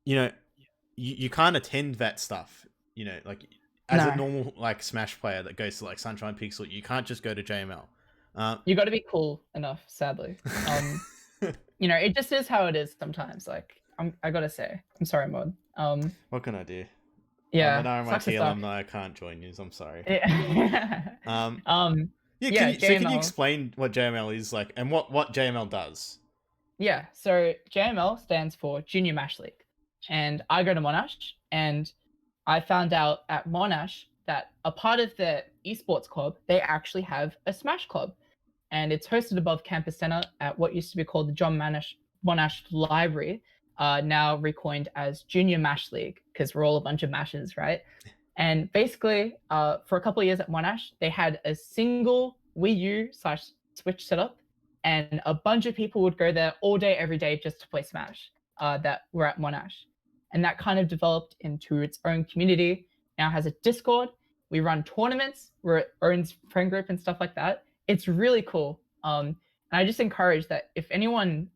you can't attend that stuff. Like as a normal like Smash player that goes to like Sunshine Pixel, you can't just go to JML. You got to be cool enough, sadly. It just is how it is sometimes. Like I gotta say, I'm sorry, Mod. What can I do? I'm an Yeah, sucks to RMIT suck. alumni. I can't join you. I'm sorry. Yeah. Um, yeah. Yeah, Can you JML. explain what JML is like and what JML does? Yeah, so JML stands for Junior Mash League, and I go to Monash, and I found out at Monash that a part of the esports club, they actually have a Smash club, and it's hosted above Campus Center at what used to be called the John Monash Library, now recoined as Junior Mash League because we're all a bunch of mashers, right? And basically, for a couple of years at Monash, they had a single Wii U/Switch setup, and a bunch of people would go there all day, every day, just to play Smash. That were at Monash, and that kind of developed into its own community. Now has a Discord. We run tournaments. We're its own friend group and stuff like that. It's really cool. And I just encourage that if anyone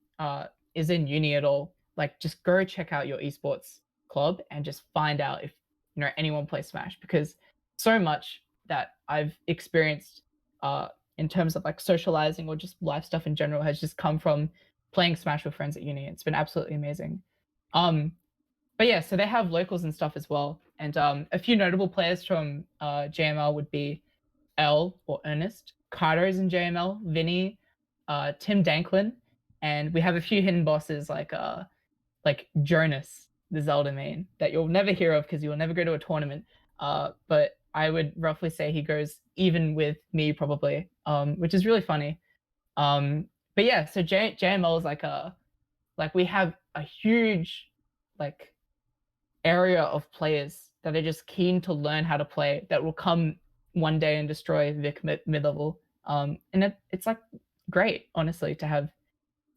is in uni at all, like just go check out your esports club and just find out if anyone plays Smash, because so much that I've experienced in terms of like socializing or just life stuff in general has just come from playing Smash with friends at uni. It's been absolutely amazing. But yeah, so they have locals and stuff as well, and a few notable players from JML would be L or Ernest, Carter's in JML, Vinny, Tim Danklin, and we have a few hidden bosses like Jonas, the Zelda main, that you'll never hear of because you'll never go to a tournament. But I would roughly say he goes even with me probably, which is really funny. But yeah, so JML is like we have a huge like area of players that are just keen to learn how to play that will come one day and destroy Vic mid-level. And it's like great, honestly, to have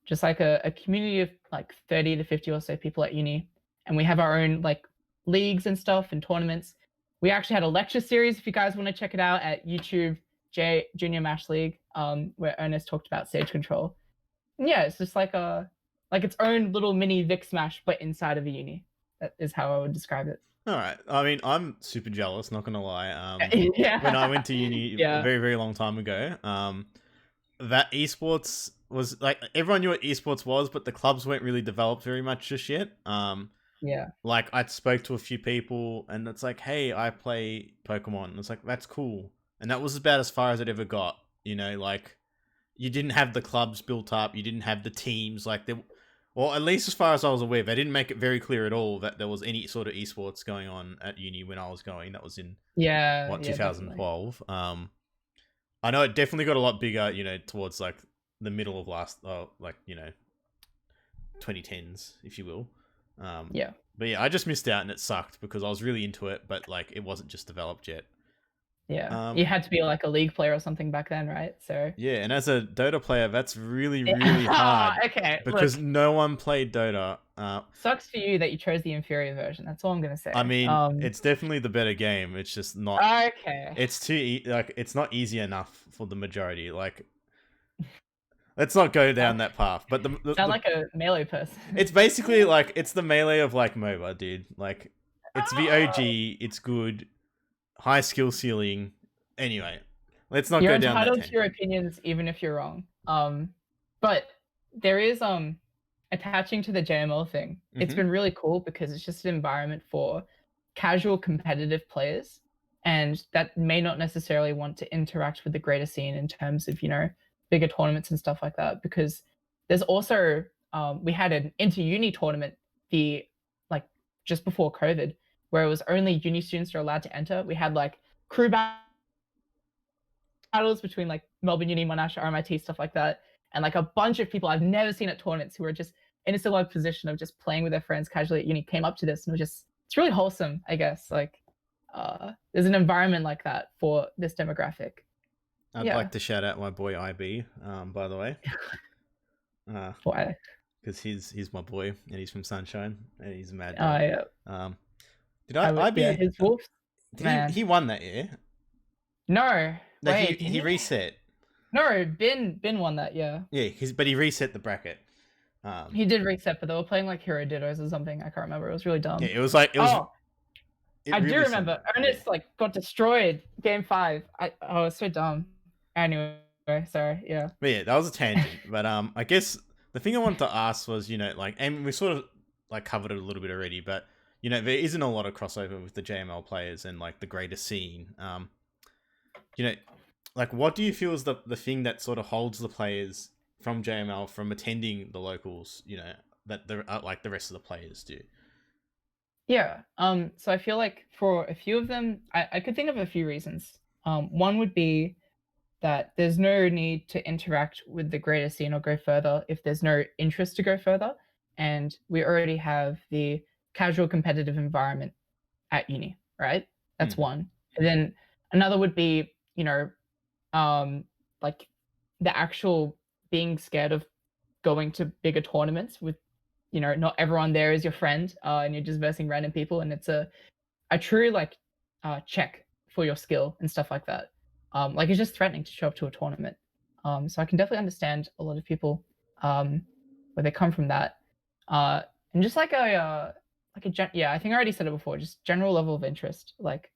just like a community of like 30 to 50 or so people at uni. And we have our own like leagues and stuff and tournaments. We actually had a lecture series, if you guys want to check it out, at YouTube Junior Mash League, where Ernest talked about stage control. And yeah, it's just like its own little mini Vic Smash, but inside of a uni. That is how I would describe it. All right. I mean, I'm super jealous. Not gonna lie. Yeah. When I went to uni a Yeah. very very long time ago, that esports was like everyone knew what esports was, but the clubs weren't really developed very much just yet. Yeah. Like I spoke to a few people, and it's like, hey, I play Pokemon. And it's like that's cool, and that was about as far as it ever got. Like you didn't have the clubs built up, you didn't have the teams like there. Well, at least as far as I was aware, they didn't make it very clear at all that there was any sort of esports going on at uni when I was going. That was in Yeah. what Yeah, definitely. 2012. I know it definitely got a lot bigger, towards like the middle of 2010s, if you will. Yeah. But yeah, I just missed out and it sucked because I was really into it, but like it wasn't just developed yet. Yeah. You had to be like a league player or something back then, right? So Yeah, and as a Dota player, that's really, really hard. Okay, Because look, no one played Dota. sucks for you that you chose the inferior version. That's all I'm gonna say. I mean, it's definitely the better game. It's just not. Okay. It's too like it's not easy enough for the majority. Like, let's not go down that path. But Sound like a melee person. it's basically like it's the melee of like MOBA, dude. Like, it's the OG. It's good, high skill ceiling. Anyway, let's not You're go down that entitled to your tangent. opinions, even if you're wrong. But there is attaching to the JML thing. It's Mhm. been really cool because it's just an environment for casual competitive players, and that may not necessarily want to interact with the greater scene in terms of bigger tournaments and stuff like that. Because there's also we had an inter-uni tournament like just before COVID, where it was only uni students are allowed to enter. We had like crew battles between like Melbourne Uni, Monash, RMIT, stuff like that, and like a bunch of people I've never seen at tournaments who were just in a similar position of just playing with their friends casually at uni came up to this and it's really wholesome, I guess. Like, there's an environment like that for this demographic. I'd like to shout out my boy IB, by the way. Why? Because he's my boy and he's from Sunshine and he's a mad Oh dog. yeah. Did IB? Yeah, his wolf. Man. He won that year. No. No, Wait. he reset. No, Ben won that. Yeah. Yeah, but he reset the bracket. He did reset, but they were playing like Hero Dittos or something. I can't remember. It was really dumb. Yeah, it was like it was. Oh, I do remember. Ernest like got destroyed game 5. It was so dumb. Anyway, sorry. Yeah. But yeah, that was a tangent. But I guess the thing I wanted to ask was, and we sort of like covered it a little bit already, but there isn't a lot of crossover with the JML players and like the greater scene. You know, like what do you feel is the thing that sort of holds the players from JML from attending the locals? That the like the rest of the players do. Yeah. So I feel like for a few of them, I could think of a few reasons. One would be that there's no need to interact with the greater scene or go further if there's no interest to go further. And we already have the casual competitive environment at uni, right? That's one. And then another would be, like the actual being scared of going to bigger tournaments with, not everyone there is your friend, and you're just versing random people, and it's a true like check for your skill and stuff like that. Like it's just threatening to show up to a tournament. So I can definitely understand a lot of people where they come from that. And just yeah, I think I already said it before. Just general level of interest. Like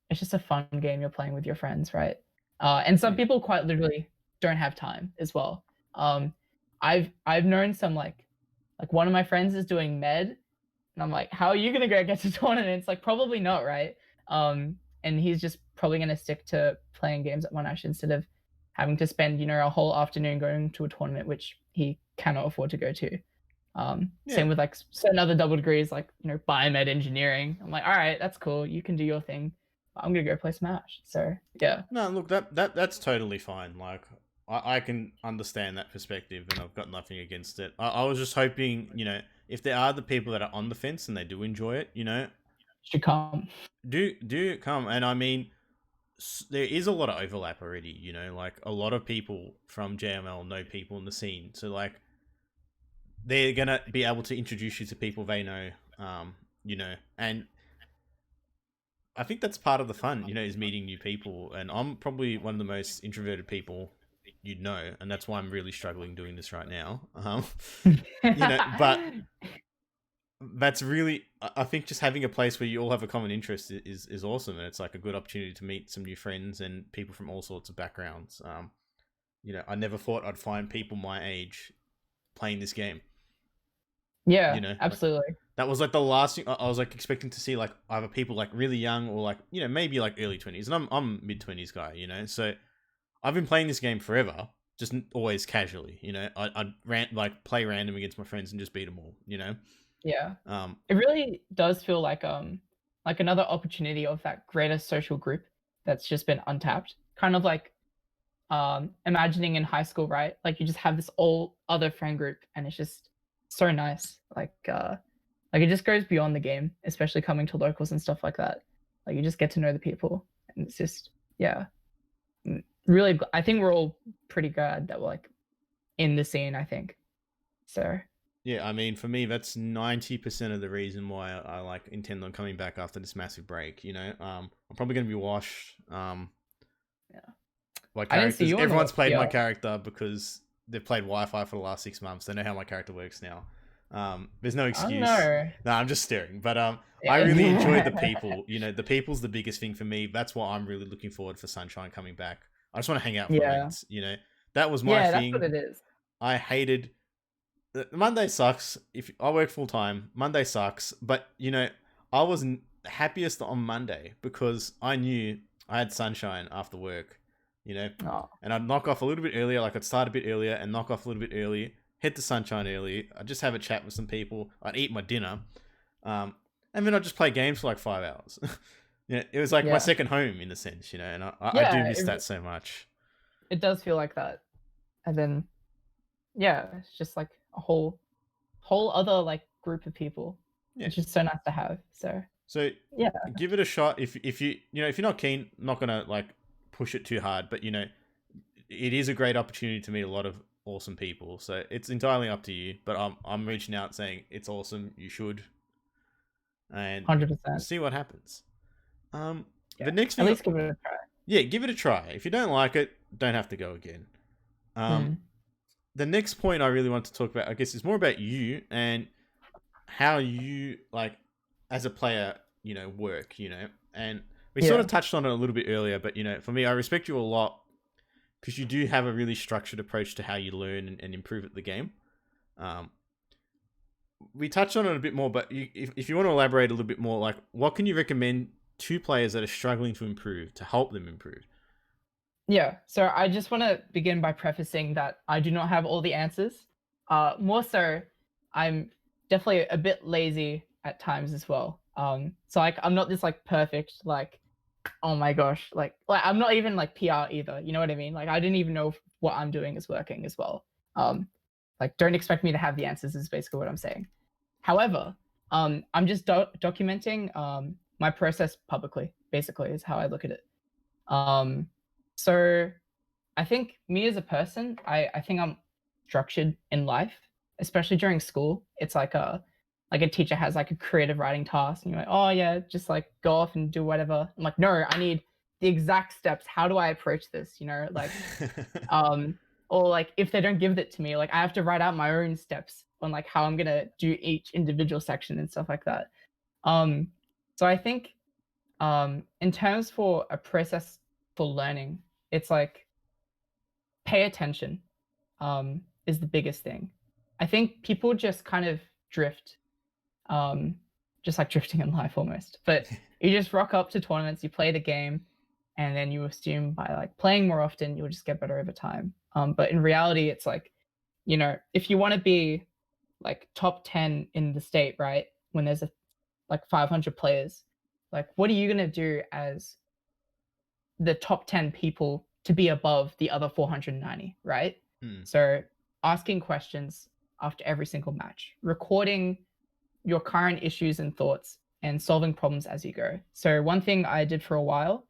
it's just a fun game you're playing with your friends, right? And some people quite literally don't have time as well. I've known some like one of my friends is doing med, and I'm like, how are you gonna go get to tournaments? Like probably not, right? And he's just probably gonna stick to playing games at Monash instead of having to spend a whole afternoon going to a tournament which he cannot afford to go to. Same with like certain other double degrees like biomed engineering. I'm like, all right, that's cool, you can do your thing. I'm gonna go play Smash. So yeah. No, look, that's totally fine. Like, I can understand that perspective, and I've got nothing against it. I was just hoping, if there are the people that are on the fence and they do enjoy it, Should come. do come. And I mean, there is a lot of overlap already. Like a lot of people from JML know people in the scene, so like they're gonna be able to introduce you to people they know. And I think that's part of the fun, is meeting new people. And I'm probably one of the most introverted people you'd know, and that's why I'm really struggling doing this right now. But that's really, I think just having a place where you all have a common interest is awesome, and it's like a good opportunity to meet some new friends and people from all sorts of backgrounds. I never thought I'd find people my age playing this game. Yeah, absolutely. Like, that was like the last thing I was like expecting to see, like either people like really young or like maybe like early 20s, and I'm mid-20s guy, so I've been playing this game forever, just always casually. I'd play random against my friends and just beat them all. Yeah. It really does feel like another opportunity of that greater social group that's just been untapped. Kind of like imagining in high school, right? Like you just have this all other friend group, and it's just so nice. Like it just goes beyond the game, especially coming to locals and stuff like that. Like you just get to know the people, and it's just really. I think we're all pretty glad that we're like in the scene. I think so. Yeah, I mean, for me, that's 90% of the reason why I like intend on coming back after this massive break. I'm probably gonna be washed. Yeah. My characters. Everyone's played my character because they've played Wi-Fi for the last 6 months. They know how my character works now. There's no excuse. No, I'm just staring. But I really enjoyed the people. The people's the biggest thing for me. That's why I'm really looking forward for Sunshine coming back. I just want to hang out for minutes. That was my thing. That's what it is. I hated. Monday sucks. If I work full time, Monday sucks. But I was happiest on Monday because I knew I had Sunshine after work. And I'd knock off a little bit earlier. Like I'd start a bit earlier and knock off a little bit early. Head to Sunshine early. I'd just have a chat with some people. I'd eat my dinner, and then I'd just play games for like 5 hours. It was like my second home in a sense. And I do miss that so much. It does feel like that, and then it's just like a whole other like group of people. It's just so nice to have. So yeah, give it a shot. If you if you're not keen, not gonna like push it too hard, but it is a great opportunity to meet a lot of awesome people. So it's entirely up to you. But I'm reaching out saying it's awesome. You should, and 100% see what happens. The next thing, at least give it a try. Yeah, give it a try. If you don't like it, don't have to go again. The next point I really want to talk about, I guess, is more about you and how you like as a player, work, and we sort of touched on it a little bit earlier, but for me, I respect you a lot because you do have a really structured approach to how you learn and improve at the game. we touched on it a bit more, but if you want to elaborate a little bit more, like what can you recommend to players that are struggling to improve to help them improve? Yeah, so I just want to begin by prefacing that I do not have all the answers. More so, I'm definitely a bit lazy at times as well. So like I'm not this like perfect like oh my gosh like I'm not even like PR either. You know what I mean? Like I didn't even know if what I'm doing is working as well. Um, like don't expect me to have the answers is basically what I'm saying. However, I'm just documenting my process publicly. Basically, is how I look at it. Um, so I think me as a person, I think I'm structured in life, especially during school. It's like a teacher has like a creative writing task, and you're like, oh yeah, just like go off and do whatever. I'm like, no, I need the exact steps. How do I approach this? You know, like um or like if they don't give it to me, like I have to write out my own steps on like how I'm gonna do each individual section and stuff like that. Um so I think in terms for a process for learning, it's like pay attention is the biggest thing. I think people just kind of drift, um, just like drifting in life almost. But you just rock up to tournaments, you play the game, and then you assume by like playing more often, you'll just get better over time. But in reality, it's like, you know, if you want to be like top 10 in the state, right? When there's a like 500 players, like what are you gonna do as the top 10 people to be above the other 490, right? Hmm. So asking questions after every single match, recording your current issues and thoughts, and solving problems as you go. So one thing I did for a while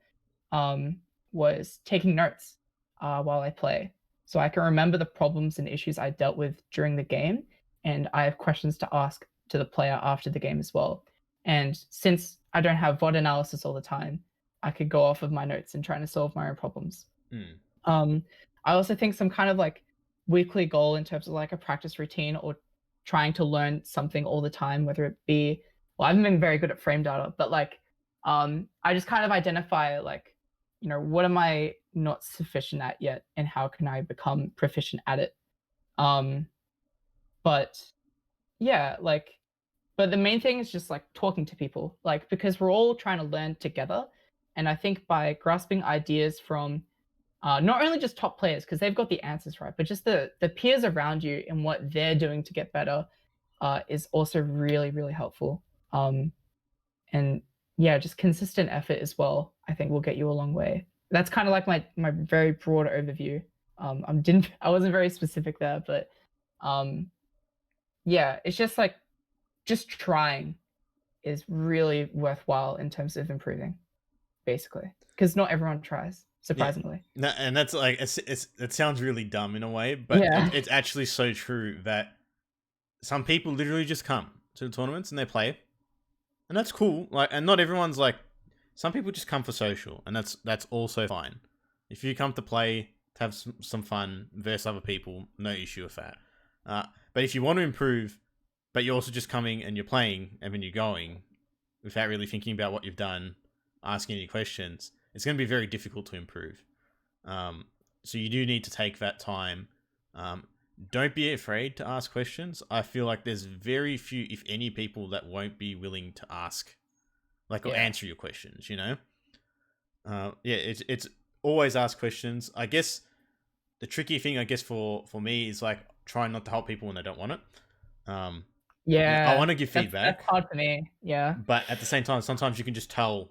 um, was taking notes while I play. So I can remember the problems and issues I dealt with during the game, and I have questions to ask to the player after the game as well. And since I don't have VOD analysis all the time, I could go off of my notes and trying to solve my own problems. Hmm. Um, I also think some kind of like weekly goal in terms of like a practice routine or trying to learn something all the time, whether it be, well, I haven't been very good at frame data, but like I just kind of identify like, you know, what am I not sufficient at yet and how can I become proficient at it? Um, but yeah, like, but the main thing is just like talking to people, like, because we're all trying to learn together. And I think by grasping ideas from not only just top players because they've got the answers right, but just the peers around you and what they're doing to get better is also really really helpful. And yeah, just consistent effort as well. I think will get you a long way. That's kind of like my very broad overview. I wasn't very specific there, but um, yeah, it's just like just trying is really worthwhile in terms of improving, basically, because not everyone tries. Yeah. Surprisingly. No, and that's like it sounds really dumb in a way, but Yeah. it's actually so true that some people literally just come to the tournaments and they play, and that's cool. Like, and not everyone's like. Some people just come for social, and that's also fine. If you come to play to have some fun versus other people, no issue with that. But if you want to improve, but you're also just coming and you're playing and then you're going without really thinking about what you've done, asking any questions, it's going to be very difficult to improve. Um, so you do need to take that time. Um, don't be afraid to ask questions. I feel like there's very few, if any, people that won't be willing to ask, like, or Yeah. answer your questions. You know, yeah, it's always ask questions. I guess the tricky thing, I guess, for me is like trying not to help people when they don't want it. Um, I Yeah, want to give that's feedback, hard for me. Yeah. but at the same time, sometimes you can just tell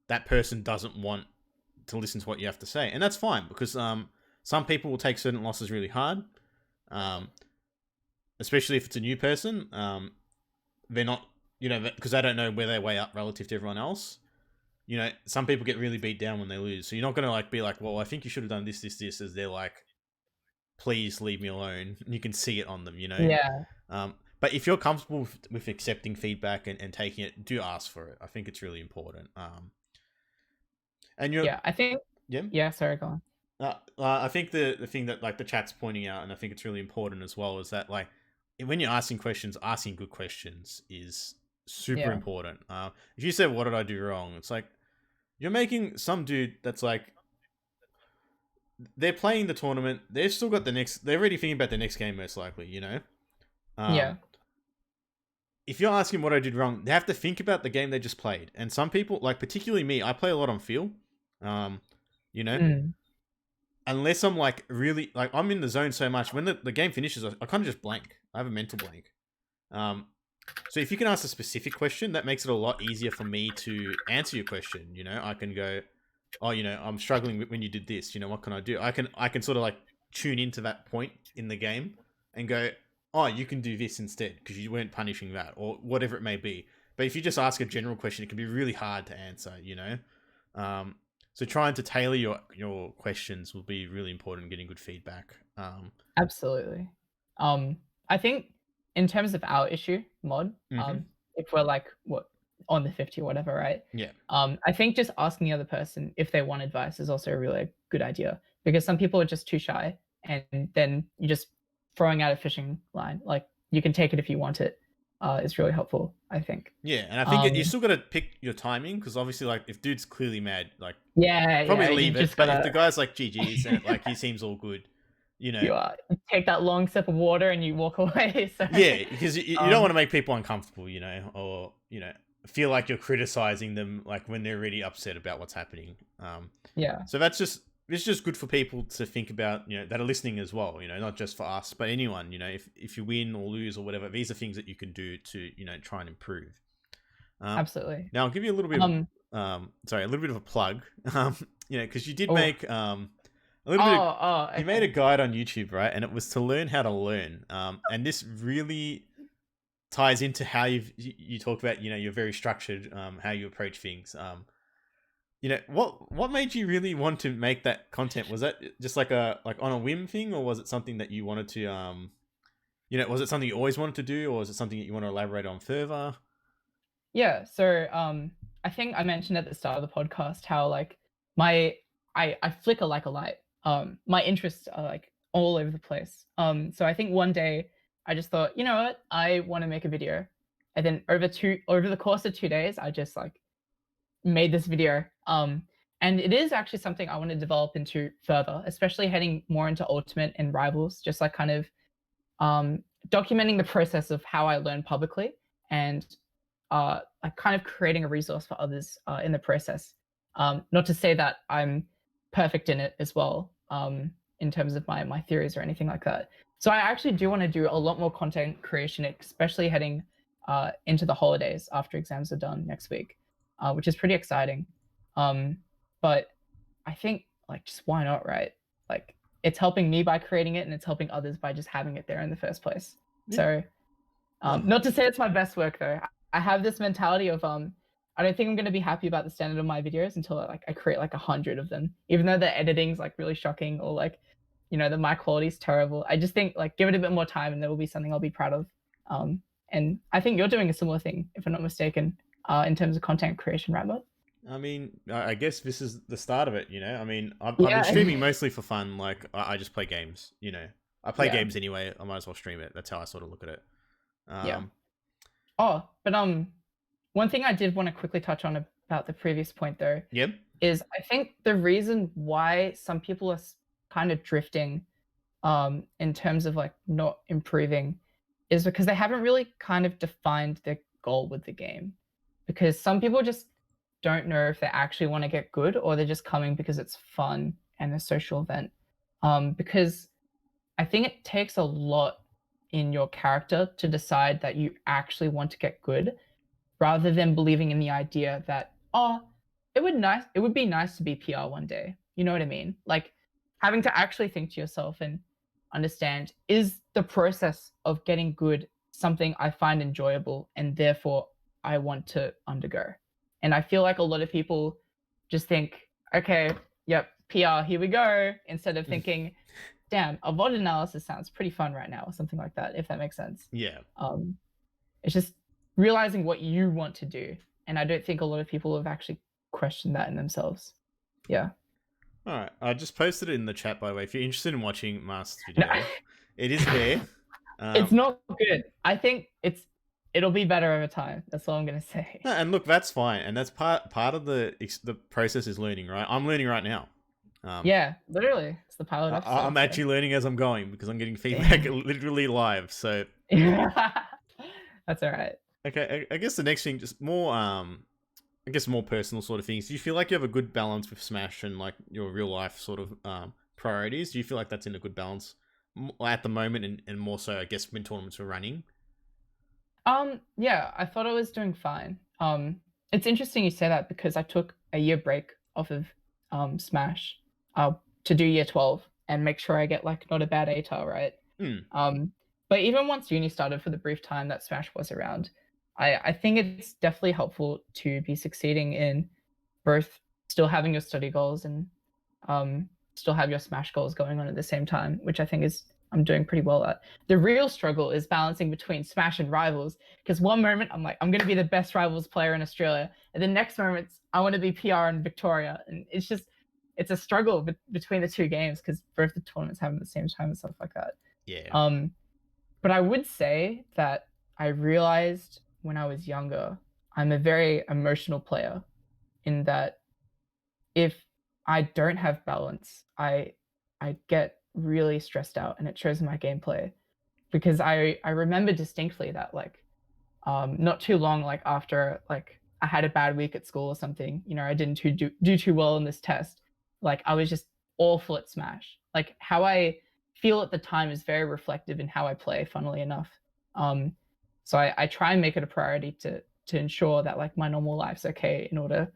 that person doesn't want to listen to what you have to say, and that's fine because some people will take certain losses really hard, um, especially if it's a new person. They're not, because they don't know where they weigh up relative to everyone else. Some people get really beat down when they lose, so you're not gonna like be like, well, I think you should have done this, as they're like, please leave me alone. And you can see it on them, Yeah. But if you're comfortable with accepting feedback and taking it, do ask for it. I think it's really important. And you're, Yeah, I think yeah. yeah, sorry, go on. I think the thing that like the chat's pointing out, and I think it's really important as well, is that like when you're asking questions, asking good questions is super Yeah. important. If you say, "What did I do wrong?" It's like you're making some dude that's like they're playing the tournament. They've still got the next. They're already thinking about the next game, most likely. Yeah. Um, if you're asking what I did wrong, they have to think about the game they just played. And some people, like particularly me, I play a lot on feel. You know, Mm. unless I'm like really like I'm in the zone so much when the game finishes, I kind of just blank. I have a mental blank. So if you can ask a specific question, that makes it a lot easier for me to answer your question. You know, I can go, oh, you know, I'm struggling when you did this. You know, what can I do? I can sort of like tune into that point in the game and go, oh, you can do this instead because you weren't punishing that or whatever it may be. But if you just ask a general question, it can be really hard to answer. You know, so trying to tailor your questions will be really important in getting good feedback. Absolutely. I think in terms of our issue mod, Mhm. if we're like what on the 50 or whatever, right? Yeah. I think just asking the other person if they want advice is also a really good idea because some people are just too shy, and then you just throwing out a fishing line, like you can take it if you want it, is really helpful. I think. Yeah, and I think you Um, still got to pick your timing because obviously, like, if dude's clearly mad, like, yeah, probably yeah, you leave it. just But if the gotta guy's like GG's and like he seems all good, you know, you take that long sip of water and you walk away. So, yeah, because you don't want um, to make people uncomfortable, you know, or feel like you're criticizing them like when they're really upset about what's happening. yeah, So it's just good for people to think about, you know, that are listening as well, you know, not just for us, but anyone, you know, if you win or lose or whatever, these are things that you can do to, you know, try and improve. Um, absolutely. Now I'll give you a little bit of Um, sorry, a little bit of a plug. You know, because you did oh, make a little bit of, you made a okay. guide on YouTube, right? And it was to learn how to learn. And this really ties into how you talk about, you know, you're very structured, how you approach things. You know, what made you really want to make that content? Was that just like on a whim thing, or was it something that you wanted to you know, was it something you always wanted to do, or was it something that you want to elaborate on further? Yeah, so, I think I mentioned at the start of the podcast how, like, my I flicker like a light. My interests are, like, all over the place. So I think one day I just thought, "You know what? I wanna make a video." And then over the course of 2 days, I just, like, made this video. And it is actually something I wanna develop into further, especially heading more into Ultimate and Rivals, just, like, kind of, documenting the process of how I learn publicly and like kind of creating a resource for others in the process. Not to say that I'm perfect in it as well, in terms of my theories or anything like that. So I actually do want to do a lot more content creation, especially heading into the holidays after exams are done next week, which is pretty exciting. Um, but I think like just why not, right? Like it's helping me by creating it, and it's helping others by just having it there in the first place. Yeah. So Oh. not to say it's my best work though. I have this mentality of I don't think I'm gonna be happy about the standard of my videos until I create like 100 of them. Even though the editing's like really shocking or like, you know, the mic quality's terrible. I just think like give it a bit more time and there will be something I'll be proud of. And I think you're doing a similar thing, if I'm not mistaken, in terms of content creation, right, bud? I mean, I guess this is the start of it, you know? I mean, I've been Yeah, streaming mostly for fun. Like, I just play games, you know? I play yeah, games anyway. I might as well stream it. That's how I sort of look at it. yeah. Um, Oh, but one thing I did want to quickly touch on about the previous point though yep. is I think the reason why some people are kind of drifting in terms of like not improving is because they haven't really kind of defined their goal with the game. Because some people just don't know if they actually want to get good or they're just coming because it's fun and a social event. Because I think it takes a lot in your character to decide that you actually want to get good rather than believing in the idea that, oh, it would be nice to be PR one day. You know what I mean? Like having to actually think to yourself and understand, is the process of getting good something I find enjoyable and therefore I want to undergo? And I feel like a lot of people just think, okay, yep, PR, here we go, instead of thinking, damn, a VOD analysis sounds pretty fun right now, or something like that, if that makes sense. Yeah. Um, it's just realizing what you want to do. And I don't think a lot of people have actually questioned that in themselves. Yeah. All right. I just posted it in the chat, by the way. If you're interested in watching Mast's No, video, it is there. it's not good. I think it'll be better over time. That's all I'm gonna say. No, and look, that's fine. And that's part of the process is learning, right? I'm learning right now. Um, Yeah, literally. It's the pilot I'm episode. So. actually learning as I'm going because I'm getting feedback literally live. So That's all right. Okay, I guess the next thing, just more, I guess more personal sort of things. Do you feel like you have a good balance with Smash and like your real life sort of priorities? Do you feel like that's in a good balance at the moment, and more so, I guess, when tournaments are running? Yeah, I thought I was doing fine. It's interesting you say that because I took a year break off of Smash uh to do year 12 and make sure I get like not a bad ATAR, right? Hmm. Um, but even once uni started for the brief time that Smash was around, I think it's definitely helpful to be succeeding in both still having your study goals and still have your Smash goals going on at the same time, which I think is I'm doing pretty well at. The real struggle is balancing between Smash and Rivals, because one moment I'm like, I'm going to be the best Rivals player in Australia, and the next moment I want to be PR in Victoria, and it's a struggle between the two games because both the tournaments happen at the same time and stuff like that. Yeah. Um, but I would say that I realized when I was younger, I'm a very emotional player in that if I don't have balance, I get really stressed out and it shows in my gameplay because I remember distinctly that like not too long like after like I had a bad week at school or something, you know, I didn't do too well in this test. Like I was just awful at Smash. Like how I feel at the time is very reflective in how I play, funnily enough. Um, so I try and make it a priority to ensure that like my normal life's okay in order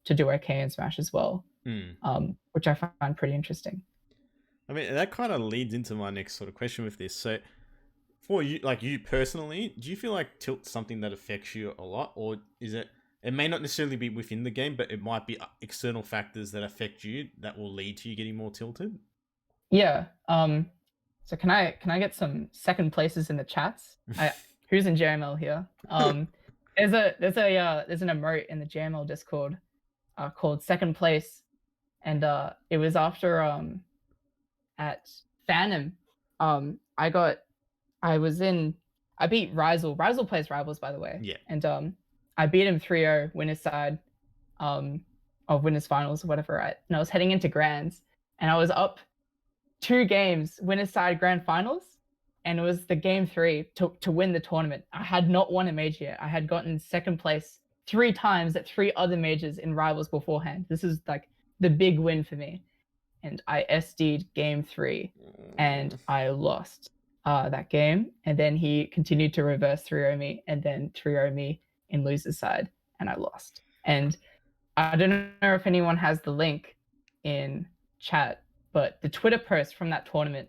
to do okay in Smash as well, Hmm. which I find pretty interesting. I mean, that kind of leads into my next sort of question with this. So, for you, like you personally, do you feel like tilt's something that affects you a lot, or is it? It may not necessarily be within the game, but it might be external factors that affect you that will lead to you getting more tilted. Yeah. So can I get some second places in the chats? I Who's in JML here? There's an emote in the JML Discord called second place, and it was after at Phantom. I got I was in I beat Rizel. Rizel plays Rivals by the way, Yeah. and I beat him 3-0 winners side um of winners finals or whatever. Right, and I was heading into grands, and I was up two games, winners side grand finals, and it was the game three to win the tournament. I had not won a major yet. I had gotten second place three times at three other majors in rivals beforehand. This is like the big win for me. And I SD'd game three and I lost that game. And then he continued to reverse 3-0 me and then 3-0 me in loser's side and I lost. And I don't know if anyone has the link in chat, but the Twitter post from that tournament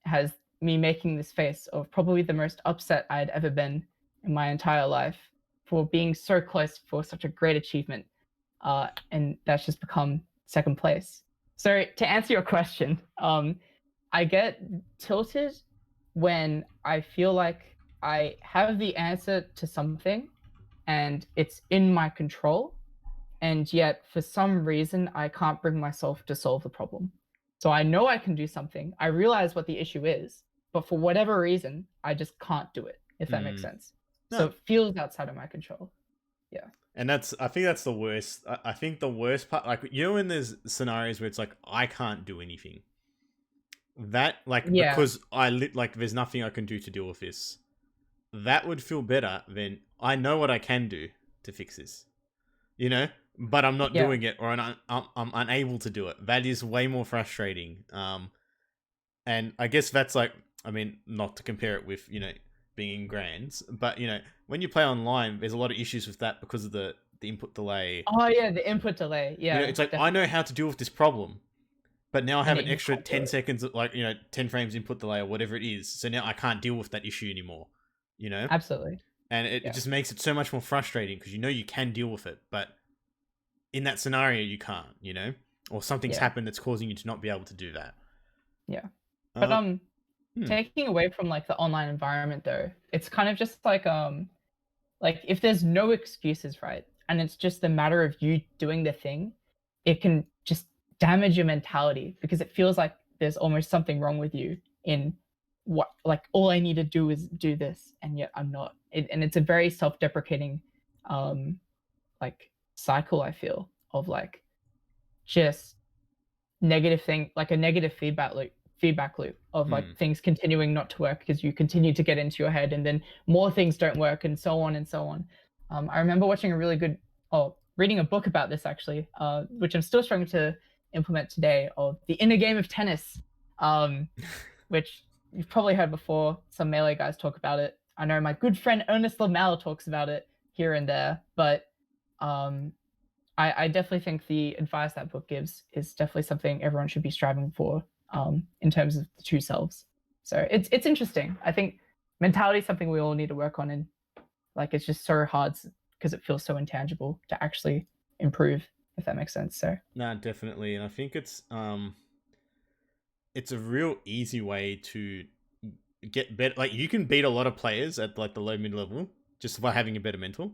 has me making this face of probably the most upset I'd ever been in my entire life for being so close for such a great achievement. And that's just become second place. So to answer your question, I get tilted when I feel like I have the answer to something and it's in my control, and yet for some reason I can't bring myself to solve the problem. So I know I can do something. I realize what the issue is, but for whatever reason, I just can't do it, if that makes Mm. sense. So No, it feels outside of my control. Yeah. and I think that's the worst. I think the worst part, like you know, when there's scenarios where it's like I can't do anything. That like Yeah. because like there's nothing I can do to deal with this. That would feel better than I know what I can do to fix this. You know, but I'm not Yeah. doing it, or I'm unable to do it. That is way more frustrating. And I guess that's like, I mean, not to compare it with being in grands, but when you play online, there's a lot of issues with that because of the input delay. Oh yeah, the input delay. Yeah, It's like I know definitely. how to deal with this problem, but now I And have it, an you extra can't do 10 it. seconds, like 10 frames input delay or whatever it is. So now I can't deal with that issue anymore. You know, Absolutely. and it Yeah. just makes it so much more frustrating because you can deal with it, but in that scenario you can't. Or something's Yeah. happened that's causing you to not be able to do that. Yeah. But Uh, hmm. taking away from like the online environment though, it's kind of just like if there's no excuses, right? And it's just a matter of you doing the thing, it can just damage your mentality because it feels like there's almost something wrong with you in what like all I need to do is do this and yet I'm not. And it's a very self-deprecating um like cycle I feel of like just negative thing like a negative feedback loop of like Mm. things continuing not to work because you continue to get into your head and then more things don't work and so on and so on. I remember watching a really good, oh, reading a book about this actually, which I'm still struggling to implement today, of the inner game of tennis, which you've probably heard before. Some melee guys talk about it. I know my good friend Ernest Lamel talks about it here and there, but um, I definitely think the advice that book gives is definitely something everyone should be striving for, in terms of the two selves. So it's interesting. I think mentality is something we all need to work on, and like it's just so hard because it feels so intangible to actually improve, if that makes sense. So No, definitely, and I think it's a real easy way to get better. Like you can beat a lot of players at like the low mid level just by having a better mental.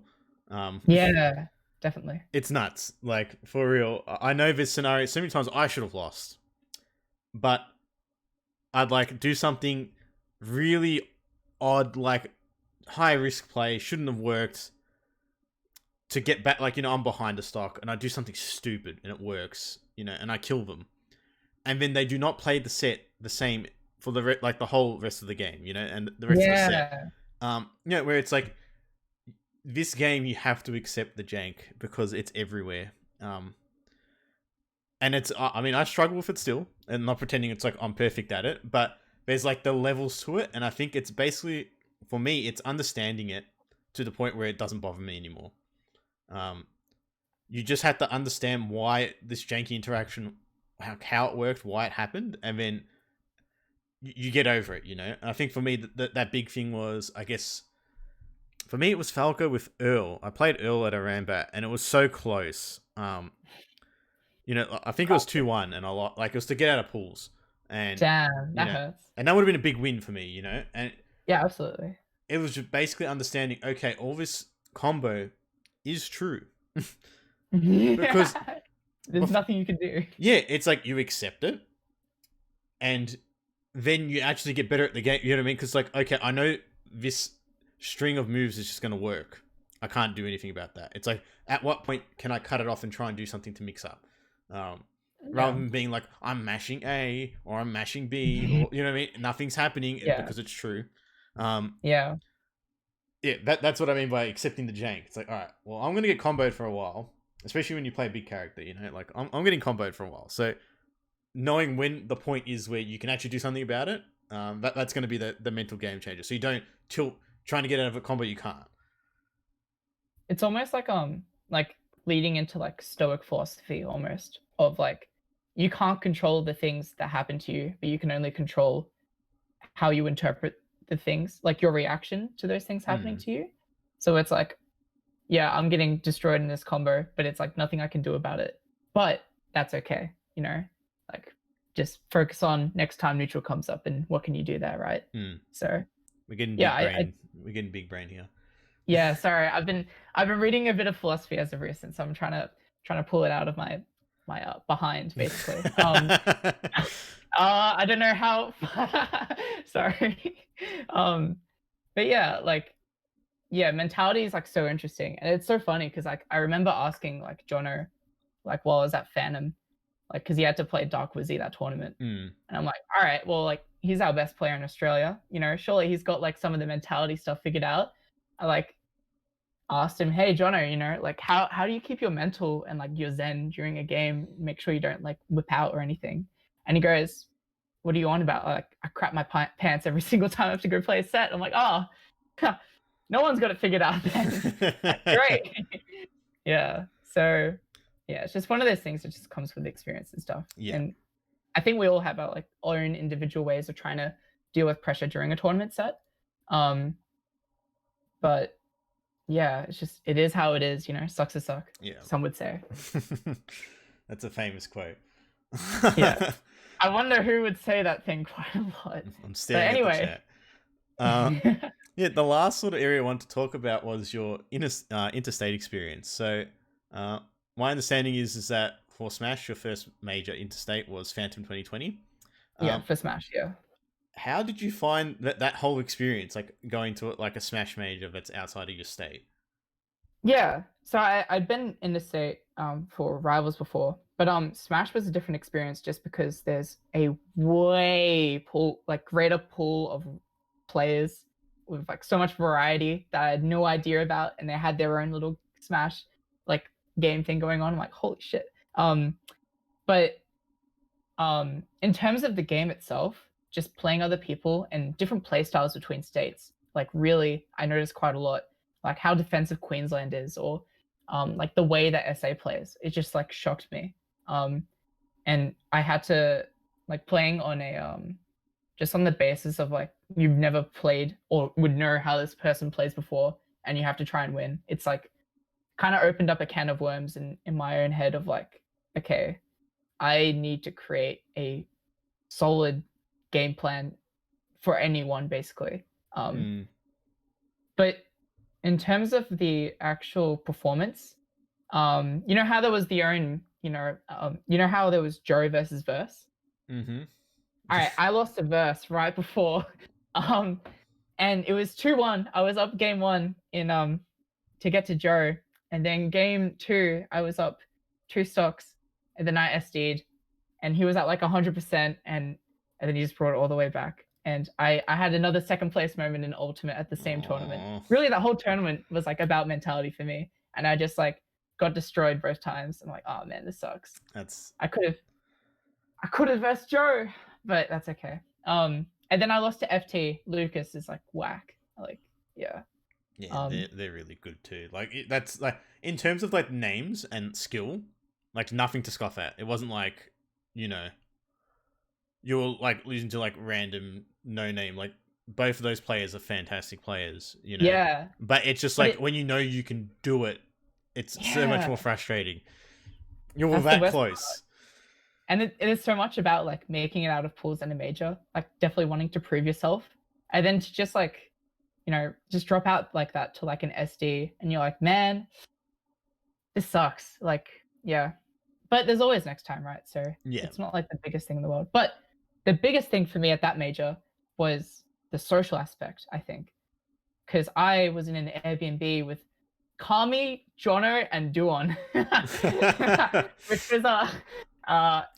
Um, yeah, definitely. it's nuts. Like for real. I know this scenario so many times I should have lost, but I'd like do something really odd, like high risk play, shouldn't have worked to get back. Like I'm behind a stock and I do something stupid and it works, and I kill them, and then they do not play the set the same for like the whole rest of the game, and the rest of the set. Yeah, Where it's like this game you have to accept the jank because it's everywhere. And it's I mean I struggle with it still, and not pretending it's like I'm perfect at it, but there's like the levels to it, and I think it's basically for me it's understanding it to the point where it doesn't bother me anymore. Um, you just have to understand why this janky interaction, how it worked, why it happened, and then you get over it. And I think for me that big thing was, I guess, for me it was Falco with Earl. I played Earl at a Rambat, and it was so close. I think it was 2-1, and like it was to get out of pools, and damn, you that know, hurts. and that would have been a big win for me, and Yeah, absolutely. it was just basically understanding, okay, all this combo is true. Because Yeah, there's nothing you can do. yeah, it's like you accept it, and then you actually get better at the game. You know what I mean? Because like, okay, I know this string of moves is just going to work. I can't do anything about that. It's like, at what point can I cut it off and try and do something to mix up? Rather Yeah. than being like, I'm mashing A or I'm mashing B, or you know what I mean? Nothing's happening Yeah. because it's true. Um, Yeah. yeah, that's what I mean by accepting the jank. It's like, all right, well, I'm gonna get comboed for a while, especially when you play a big character. Like I'm getting comboed for a while. So knowing when the point is where you can actually do something about it, that's going to be the mental game changer. So you don't tilt trying to get out of a combo you can't. It's almost like leading into like stoic philosophy almost, of like you can't control the things that happen to you, but you can only control how you interpret the things, like your reaction to those things happening to you. So it's like, yeah, I'm getting destroyed in this combo, but it's like nothing I can do about it. But that's okay, like just focus on next time neutral comes up and what can you do there, right? So We're getting big yeah, brain. We're getting big brain here. yeah, sorry. I've been reading a bit of philosophy as of recent, so I'm trying to pull it out of my behind basically. I don't know how. Sorry. But yeah, like yeah, mentality is like so interesting, and it's so funny because like I remember asking like Jono, like while I was at Phantom, like because he had to play Dark Wizzy that tournament, and I'm like, all right, well like he's our best player in Australia, surely he's got like some of the mentality stuff figured out. I like asked him, hey Jono, like how do you keep your mental and like your zen during a game? Make sure you don't like whip out or anything. And he goes, what are you on about? Like I crap my pants every single time I have to go play a set. I'm like, oh, no one's got it figured out then. That's great. Yeah. So yeah, it's just one of those things that just comes with experience and stuff. Yeah. And I think we all have our like own individual ways of trying to deal with pressure during a tournament set. But yeah, it is how it is, sucks to suck. Yeah. Some would say. That's a famous quote. Yeah. I wonder who would say that thing quite a lot. I'm staring at the chat. Yeah, the last sort of area I wanted to talk about was your interstate experience. So, my understanding is that for Smash, your first major interstate was Phantom 2020. Yeah, for Smash, yeah. How did you find that whole experience, like going to like a Smash major that's outside of your state? Yeah, so I'd been in the state for rivals before, but Smash was a different experience just because there's a way greater pool of players with like so much variety that I had no idea about, and they had their own little Smash like game thing going on. I'm like, holy shit. But in terms of the game itself, just playing other people and different play styles between states, like really, I noticed quite a lot, like how defensive Queensland is, or like the way that SA plays. It just like shocked me. And I had to like playing on a just on the basis of like you've never played or would know how this person plays before, and you have to try and win. It's like kind of opened up a can of worms in my own head of like, okay, I need to create a solid game plan for anyone, basically. But in terms of the actual performance, you know how there was the own, you know how there was Joe versus Verse? Mm-hmm. All right, I lost a Verse right before, and it was 2-1. I was up game one in to get to Joe, and then game two I was up 2 stocks, and then I SD'd, and he was at like 100%, and then he just brought it all the way back. And I had another second place moment in Ultimate at the same tournament. Really, that whole tournament was like about mentality for me, and I just like got destroyed both times. I'm like, oh man, this sucks. I could have versed Joe, but that's okay. And then I lost to FT. Lucas is like whack. Like, yeah. Yeah, they're really good too. Like that's like in terms of like names and skill, like nothing to scoff at. It wasn't like, you're like losing to like random no name. Like both of those players are fantastic players, Yeah. But it's just like when you know you can do it, it's so much more frustrating. You're that close. And it is so much about like making it out of pools in a major, like definitely wanting to prove yourself. And then to just like, just drop out like that to like an SD, and you're like, man, this sucks. Like, yeah. But there's always next time, right? So it's not like the biggest thing in the world. But the biggest thing for me at that major was the social aspect, I think. Because I was in an Airbnb with Kami, Jono, and Duon, which was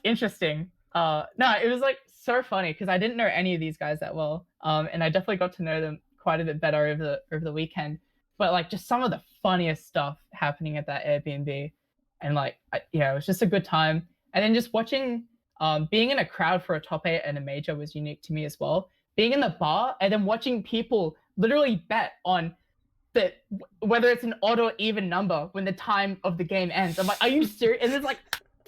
interesting. No, it was like so funny because I didn't know any of these guys that well, and I definitely got to know them quite a bit better over the weekend. But like just some of the funniest stuff happening at that Airbnb, and like it was just a good time. And then just watching, being in a crowd for a top 8 and a major was unique to me as well. Being in the bar and then watching people literally bet on whether it's an odd or even number when the time of the game ends. I'm like, are you serious? And there's like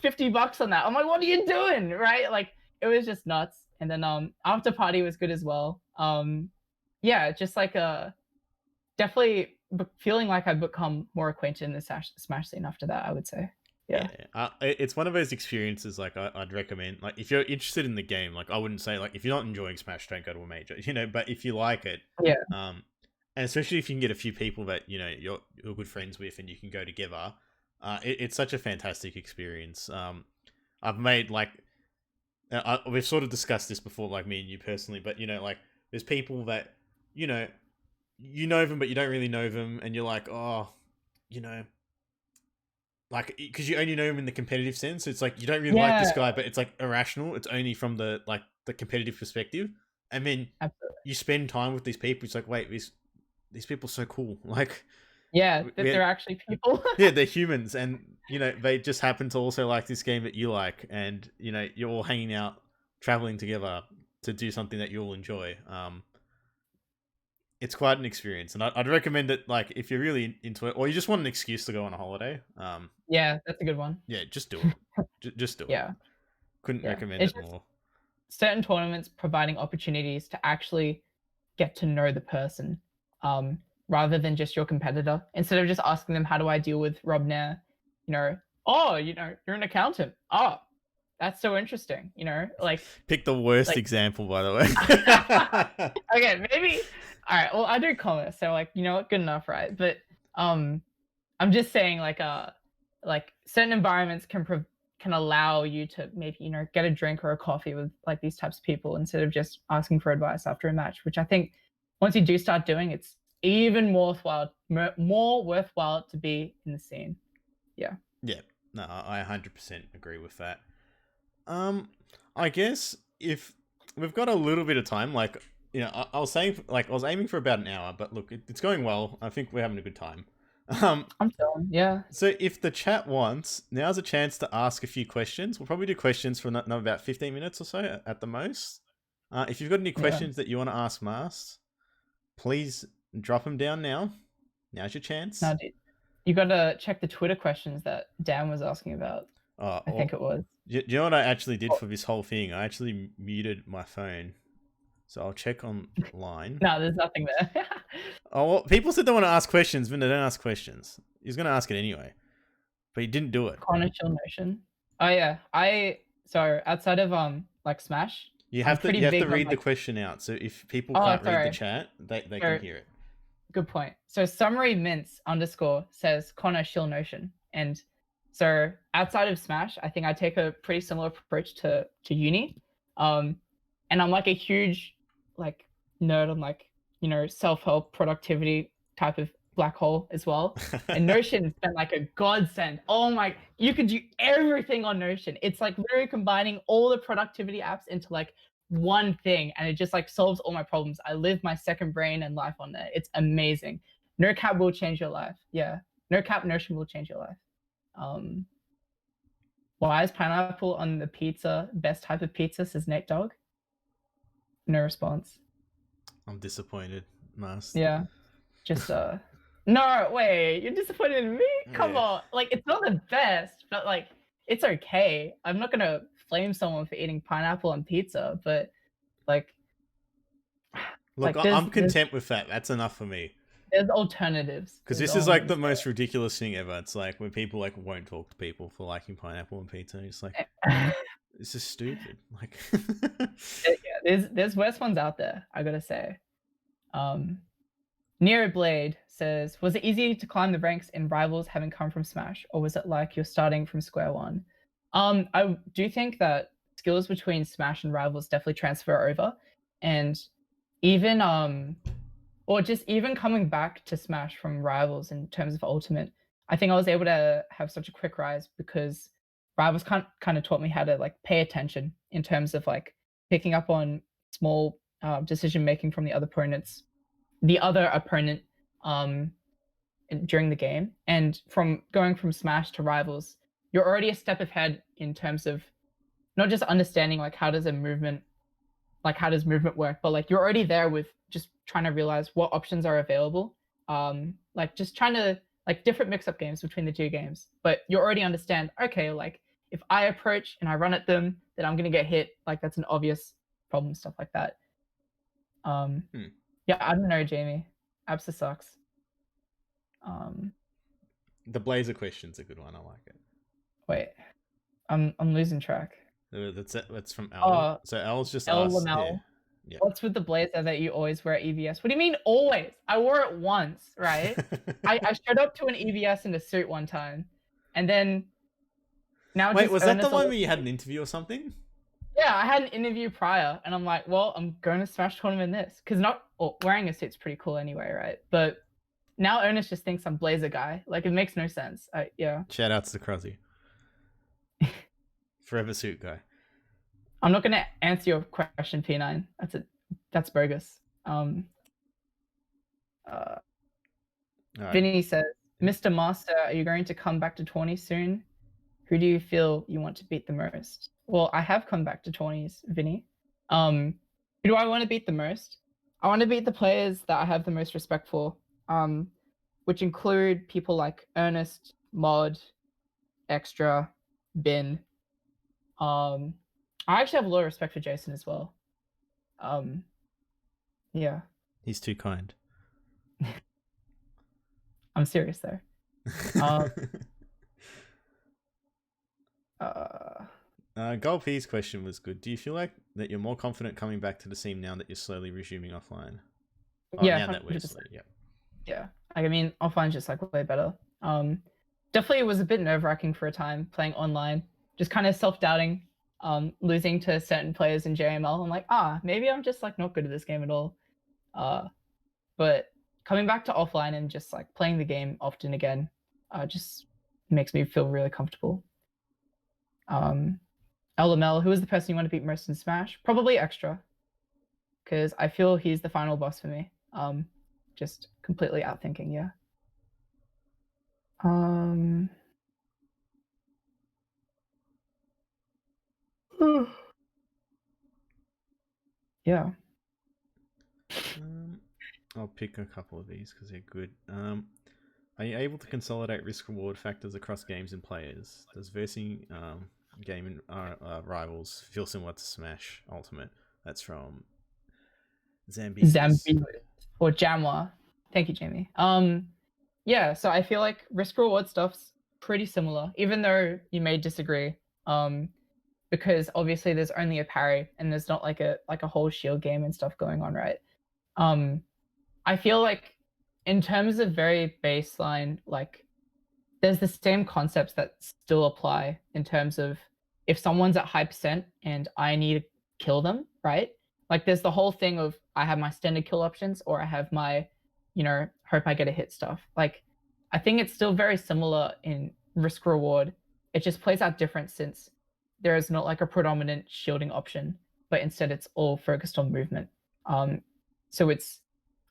$50 on that. I'm like, what are you doing? Right? Like it was just nuts. And then after party was good as well. Just like definitely feeling like I've become more acquainted in the Smash scene after that, I would say. Yeah. It's one of those experiences like I'd recommend, like if you're interested in the game, like I wouldn't say like if you're not enjoying Smash, don't go to a major, but if you like it, and especially if you can get a few people that you're good friends with and you can go together, it's such a fantastic experience. I've made like we've sort of discussed this before, like me and you personally, but like there's people that you know them but you don't really know them, and you're like, oh, like because you only know them in the competitive sense. So it's like you don't really like this guy, but it's like irrational. It's only from the competitive perspective, and then you spend time with these people. It's like, wait, these people are so cool. Like, they're actually people. Yeah, they're humans, and they just happen to also like this game that you like, and you're all hanging out, traveling together to do something that you all enjoy. It's quite an experience, and I'd recommend it. Like, if you're really into it, or you just want an excuse to go on a holiday. Yeah, that's a good one. Yeah, just do it. Just do it. Couldn't recommend it more. Certain tournaments providing opportunities to actually get to know the person, rather than just your competitor. Instead of just asking them, how do I deal with Rob Nair? Oh, you're an accountant. Oh, that's so interesting. Like pick the worst example, by the way. Okay, maybe. All right. Well, I do commerce, so like good enough, right? But I'm just saying like certain environments can allow you to maybe get a drink or a coffee with like these types of people instead of just asking for advice after a match, which I think once you do start doing, it's even more worthwhile to be in the scene. Yeah. No, I 100% agree with that. I guess if we've got a little bit of time, like I was saying, like I was aiming for about an hour, but look, it's going well. I think we're having a good time. Um, I'm telling, yeah. so if the chat wants, now's a chance to ask a few questions. We'll probably do questions for another about 15 minutes or so at the most. If you've got any Yeah. questions that you want to ask Mast, please drop them down now. Now's your chance. Now, dude, you gotta check the Twitter questions that Dan was asking about. I think it was. Do you know what I actually did for this whole thing? I actually muted my phone. So I'll check online. No, there's nothing there. Oh, well, people said they want to ask questions, but they don't ask questions. He's going to ask it anyway. But he didn't do it. Corner Chill Notion. Oh yeah. So outside of like Smash, You have to read the question out. So if people can't read the chat, they can hear it. Good point. So summary mints _ says Connor Chill Notion. And so outside of Smash, I think I take a pretty similar approach to uni. And I'm like a huge like nerd on like, self-help productivity type of black hole as well. And Notion's been like a godsend. Oh my, you could do everything on Notion. It's like literally combining all the productivity apps into like one thing, and it just like solves all my problems. I live my second brain and life on there. It's amazing. No cap will change your life. Yeah. No cap Notion will change your life. Why is pineapple on the pizza best type of pizza, says Nate Dog? No response. I'm disappointed, Mast. Yeah. Just no, wait, you're disappointed in me? Come on. Like, it's not the best, but like it's okay. I'm not gonna flame someone for eating pineapple on pizza, but like look, like, I'm content with that. That's enough for me. There's alternatives. Because this is like the most ridiculous thing ever. It's like when people like won't talk to people for liking pineapple on pizza. It's like this is stupid. Like yeah, there's worse ones out there, I gotta say. Nero Blade says, was it easy to climb the ranks in Rivals having come from Smash, or was it like you're starting from square one? I do think that skills between Smash and Rivals definitely transfer over, and even or just even coming back to Smash from Rivals in terms of Ultimate, I think I was able to have such a quick rise because Rivals kind of taught me how to like pay attention in terms of like picking up on small decision making from the other opponent during the game. And from going from Smash to Rivals, you're already a step ahead in terms of not just understanding like how does movement work, but like you're already there with just trying to realize what options are available. Like just trying to like different mix-up games between the two games, but you already understand, okay, like if I approach and I run at them, then I'm gonna get hit. Like that's an obvious problem, stuff like that. Yeah, I don't know, Jamie. Absa sucks. The Blazer question's a good one. I like it. Wait, I'm losing track. That's from Al. So Al's just asked. Yeah. What's with the blazer that you always wear at EVS? What do you mean always? I wore it once, right? I showed up to an EVS in a suit one time, and then now. Wait, was that the one where you had an interview or something? Yeah, I had an interview prior, and I'm like, well, I'm going to Smash tournament in this because wearing a suit's pretty cool anyway, right? But now Ernest just thinks I'm blazer guy. Like it makes no sense. Yeah. Shout outs to Kruzzy. Forever suit guy. I'm not gonna answer your question, P9. That's bogus. Vinny says, Mr. Master, are you going to come back to 20 soon? Who do you feel you want to beat the most? Well, I have come back to 20s, Vinny. Who do I want to beat the most? I want to beat the players that I have the most respect for, which include people like Ernest, Mod, Extra, Bin. I actually have a lot of respect for Jason as well. Yeah. He's too kind. I'm serious though. Gold P's question was good. Do you feel like that you're more confident coming back to the scene now that you're slowly resuming offline? Yeah, now that we're yeah. I mean, offline's just like way better. Definitely it was a bit nerve-wracking for a time playing online, just kind of self-doubting, losing to certain players in JML. I'm like, maybe I'm just like not good at this game at all. But coming back to offline and just like playing the game often again, just He makes me feel really comfortable. LML, who is the person you want to beat most in Smash? Probably Extra, because I feel he's the final boss for me. Just completely outthinking, yeah. Yeah. I'll pick a couple of these because they're good. Are you able to consolidate risk-reward factors across games and players? Does versing game rivals feel similar to Smash Ultimate? That's from Zambi or Jamwa. Thank you, Jamie. Yeah, so I feel like risk reward stuff's pretty similar, even though you may disagree. Because obviously there's only a parry and there's not like a whole shield game and stuff going on, right? I feel like in terms of very baseline, like there's the same concepts that still apply in terms of if someone's at high percent and I need to kill them, right? Like there's the whole thing of I have my standard kill options or I have my, hope I get a hit stuff. Like I think it's still very similar in risk reward. It just plays out different since there is not like a predominant shielding option, but instead it's all focused on movement. So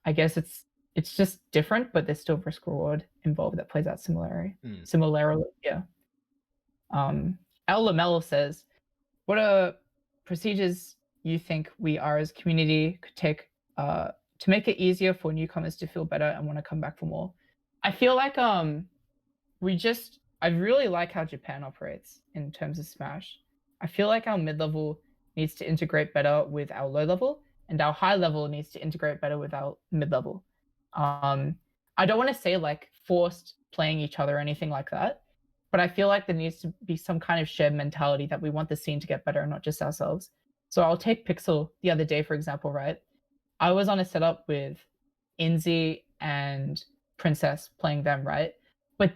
I guess it's just different, but there's still risk reward involved that plays out similarly. Similarly, yeah. El Lamelo says, "What are procedures you think we are as community could take to make it easier for newcomers to feel better and want to come back for more?" I feel like I really like how Japan operates in terms of Smash. I feel like our mid level needs to integrate better with our low level, and our high level needs to integrate better with our mid level. I don't want to say like forced playing each other or anything like that, but I feel like there needs to be some kind of shared mentality that we want the scene to get better, not just ourselves. So I'll take Pixel the other day, for example, right? I was on a setup with Inzi and Princess playing them, right? But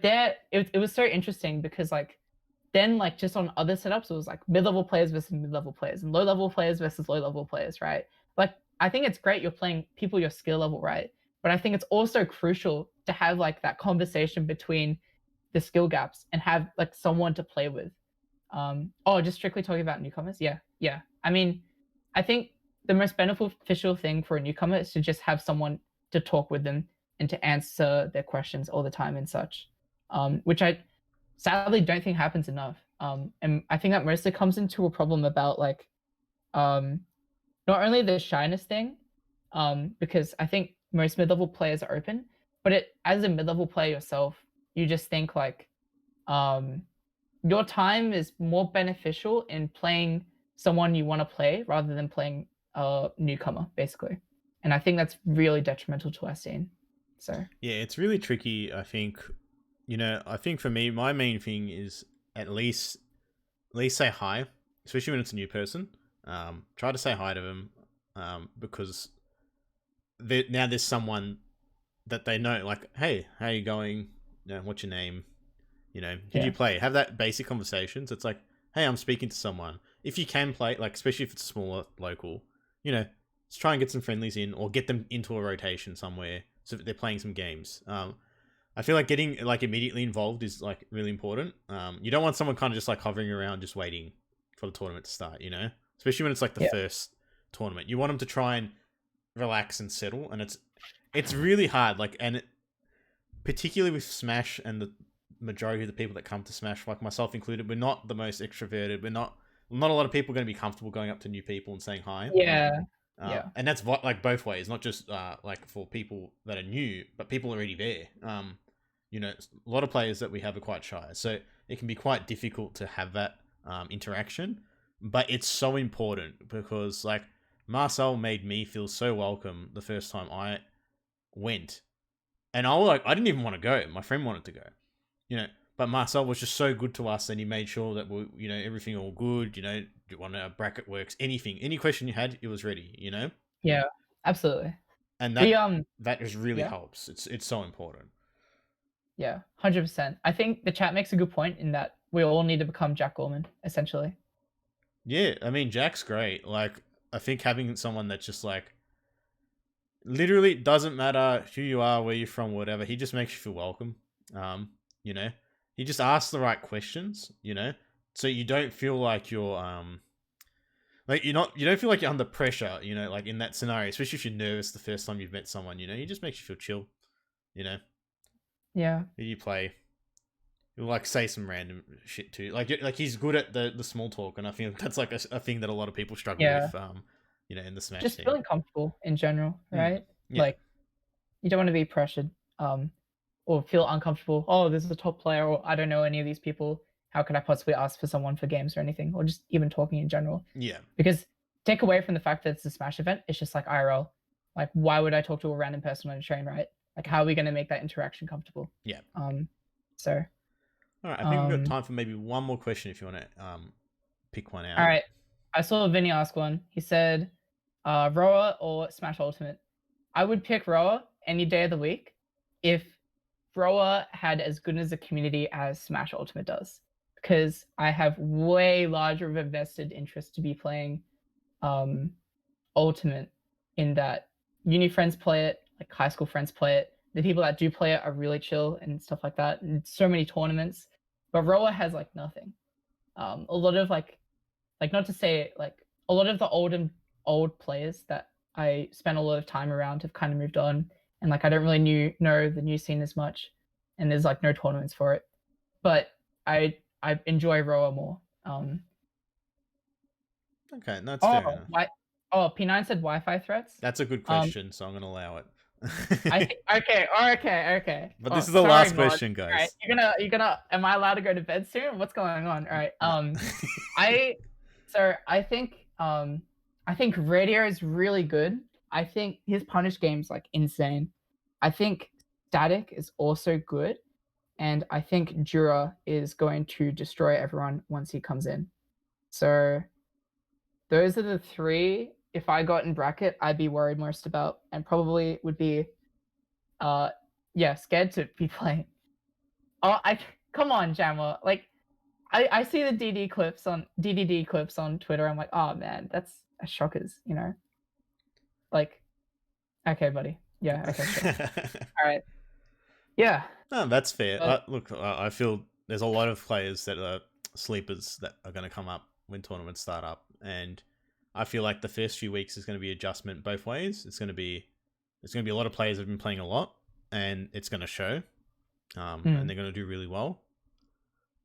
it was so interesting because like then like just on other setups it was like mid-level players versus mid-level players and low-level players versus low-level players, right? Like I think it's great you're playing people your skill level, right? But I think it's also crucial to have like that conversation between the skill gaps and have like someone to play with. Just strictly talking about newcomers. Yeah. I mean, I think the most beneficial thing for a newcomer is to just have someone to talk with them and to answer their questions all the time and such, which I sadly don't think happens enough. And I think that mostly comes into a problem about like not only the shyness thing, because I think most mid-level players are open, but as a mid-level player yourself, you just think like your time is more beneficial in playing someone you want to play rather than playing a newcomer, basically. And I think that's really detrimental to our scene. So yeah, it's really tricky. I think, I think for me, my main thing is at least say hi, especially when it's a new person. Try to say hi to them, because now there's someone that they know, like, hey, how you going? What's your name? Who do you play? Have that basic conversations. It's like, hey, I'm speaking to someone. If you can play, like, especially if it's a smaller local, let's try and get some friendlies in or get them into a rotation somewhere so that they're playing some games. I feel like getting like immediately involved is like really important. You don't want someone kind of just like hovering around, just waiting for the tournament to start. Especially when it's like the first tournament. You want them to try and relax and settle, and it's really hard. Like, and particularly with Smash and the majority of the people that come to Smash, like myself included, we're not the most extroverted. Not a lot of people are going to be comfortable going up to new people and saying hi. Yeah. And that's like both ways, not just like for people that are new, but people already there. A lot of players that we have are quite shy, so it can be quite difficult to have that interaction. But it's so important because like Marcel made me feel so welcome the first time I went, and I didn't even want to go. My friend wanted to go, but Marcel was just so good to us, and he made sure that we, everything all good. Do you want a bracket works? Anything, any question you had, it was ready. Yeah, absolutely. And that just really helps. It's so important. Yeah, 100%. I think the chat makes a good point in that we all need to become Jack Gorman, essentially. Yeah, I mean, Jack's great. Like, I think having someone that's just like, literally doesn't matter who you are, where you're from, whatever. He just makes you feel welcome. he just asks the right questions, so you don't feel like you're like you don't feel like you're under pressure, like in that scenario, especially if you're nervous the first time you've met someone, he just makes you feel chill, you know. Yeah. You play, he'll like say some random shit too, like he's good at the small talk, and I think that's like a thing that a lot of people struggle Yeah. with, in the Smash Just scene. feeling comfortable in general, right? Yeah. Like you don't want to be pressured, or feel uncomfortable. Oh, this is a top player, or I don't know any of these people. How could I possibly ask for someone for games or anything, or just even talking in general? Yeah. Because take away from the fact that it's a Smash event, it's just like IRL. Like, why would I talk to a random person on a train, right? Like, how are we going to make that interaction comfortable? Yeah. So. All right, I think we've got time for maybe one more question if you want to pick one out. All right. I saw Vinny ask one. He said, Roa or Smash Ultimate? I would pick Roa any day of the week if Roa had as good as a community as Smash Ultimate does. Because I have way larger of a vested interest to be playing Ultimate, in that uni friends play it, like high school friends play it. The people that do play it are really chill and stuff like that. And so many tournaments. But Roa has like nothing. A lot of like not to say like a lot of the old players that I spent a lot of time around have kind of moved on, and like I don't really know the new scene as much, and there's like no tournaments for it. But I enjoy Roa more. Okay, that's fair enough. P9 said Wi-Fi threats. That's a good question, so I'm gonna allow it. Okay. But this is the last question, guys. All right, you're gonna. Am I allowed to go to bed soon? What's going on? All right. I think Radio is really good. I think his punish game's like insane. I think Static is also good, and I think Jura is going to destroy everyone once he comes in. So those are the three. If I got in bracket, I'd be worried most about, and probably would be, scared to be playing. Oh, come on, Jammer. Like, I see the DDD clips on Twitter. I'm like, oh man, that's shockers, Like, okay, buddy. Yeah, okay, sure. All right. Yeah. No, that's fair. Look, I feel there's a lot of players that are sleepers that are going to come up when tournaments start up, and I feel like the first few weeks is going to be adjustment both ways. There's going to be a lot of players that have been playing a lot, and it's going to show, and they're going to do really well.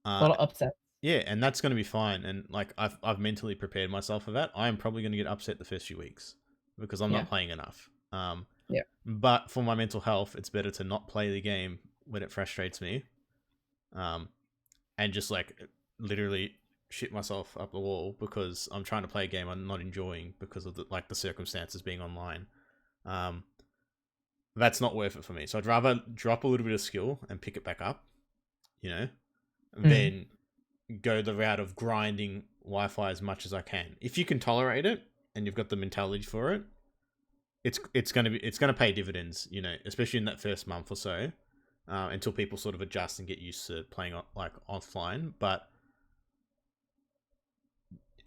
A lot of upsets. Yeah, and that's going to be fine. And like I've mentally prepared myself for that. I am probably going to get upset the first few weeks because I'm not playing enough. Yeah. But for my mental health, it's better to not play the game when it frustrates me, and just like literally shit myself up the wall because I'm trying to play a game I'm not enjoying because of the circumstances being online. That's not worth it for me. So I'd rather drop a little bit of skill and pick it back up, than go the route of grinding Wi-Fi as much as I can. If you can tolerate it and you've got the mentality for it, it's gonna pay dividends, especially in that first month or so, until people sort of adjust and get used to playing like offline. But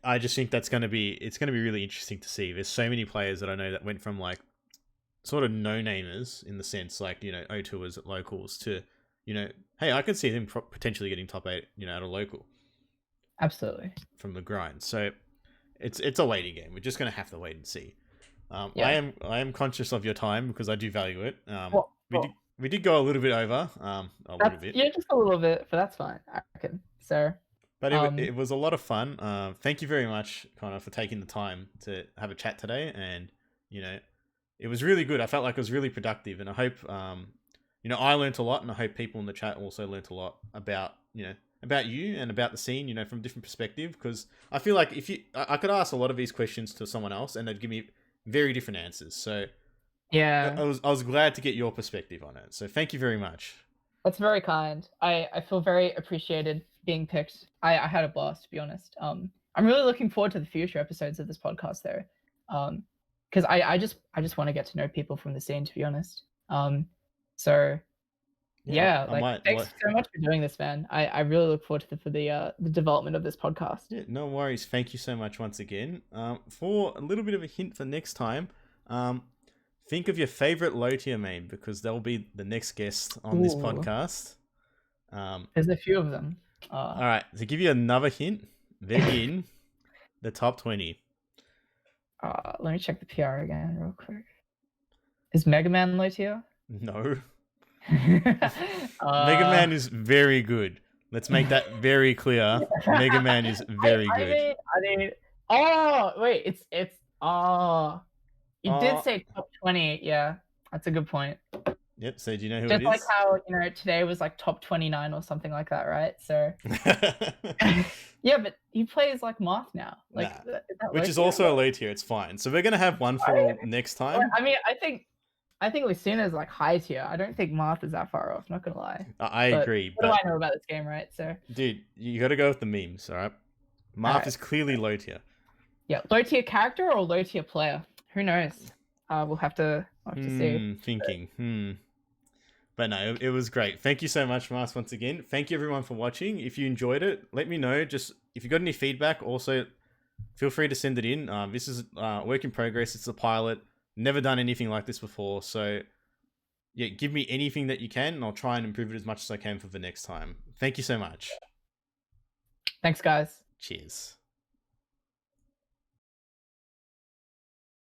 I just think it's gonna be really interesting to see. There's so many players that I know that went from like sort of no-namers in the sense like, O2ers at locals to, hey, I could see them potentially getting top 8, at a local. Absolutely. From the grind. So it's a waiting game. We're just going to have to wait and see. I am conscious of your time because I do value it. We did go a little bit over, little bit. Yeah, just a little bit, but that's fine, I reckon. So, but it was a lot of fun. Thank you very much, Connor, for taking the time to have a chat today. And, it was really good. I felt like it was really productive, and I hope, I learned a lot, and I hope people in the chat also learned a lot about you and about the scene, from a different perspective. Because I feel like I could ask a lot of these questions to someone else, and they'd give me very different answers. So yeah, I was glad to get your perspective on it. So thank you very much. That's very kind. I feel very appreciated being picked. I had a blast, to be honest. I'm really looking forward to the future episodes of this podcast, though. Because I just want to get to know people from the scene, to be honest. So thanks so much for doing this, man. I really look forward to the development of this podcast. Yeah, no worries. Thank you so much once again. For a little bit of a hint for next time, think of your favorite low tier main, because they'll be the next guest on this podcast. There's a few of them. All right, to give you another hint, they're in the top 20. Let me check the PR again real quick. Is Mega Man low tier? No. Mega Man is very good. Let's make that very clear. Mega Man is very good. I mean, oh wait, it's you did say top 20. Yeah, that's a good point. Yep. So do you know who Just it is? like how today was like top 29 or something like that, right? So yeah, but he plays like Moth now, like which is also a low tier. It's fine. So we're gonna have one for next time. I mean, I think Lucina's like high tier. I don't think Moth is that far off. Not gonna lie. I agree. What do I know about this game, right? So, dude, you got to go with the memes, all right? Moth is clearly low tier. Yeah, low tier character or low tier player? Who knows? We'll have to see. Thinking. But no, it was great. Thank you so much, Mast, once again. Thank you everyone for watching. If you enjoyed it, let me know. Just if you got any feedback, also feel free to send it in. This is work in progress. It's a pilot. Never done anything like this before, so yeah, give me anything that you can, and I'll try and improve it as much as I can for the next time. Thank you so much. Thanks, guys. Cheers.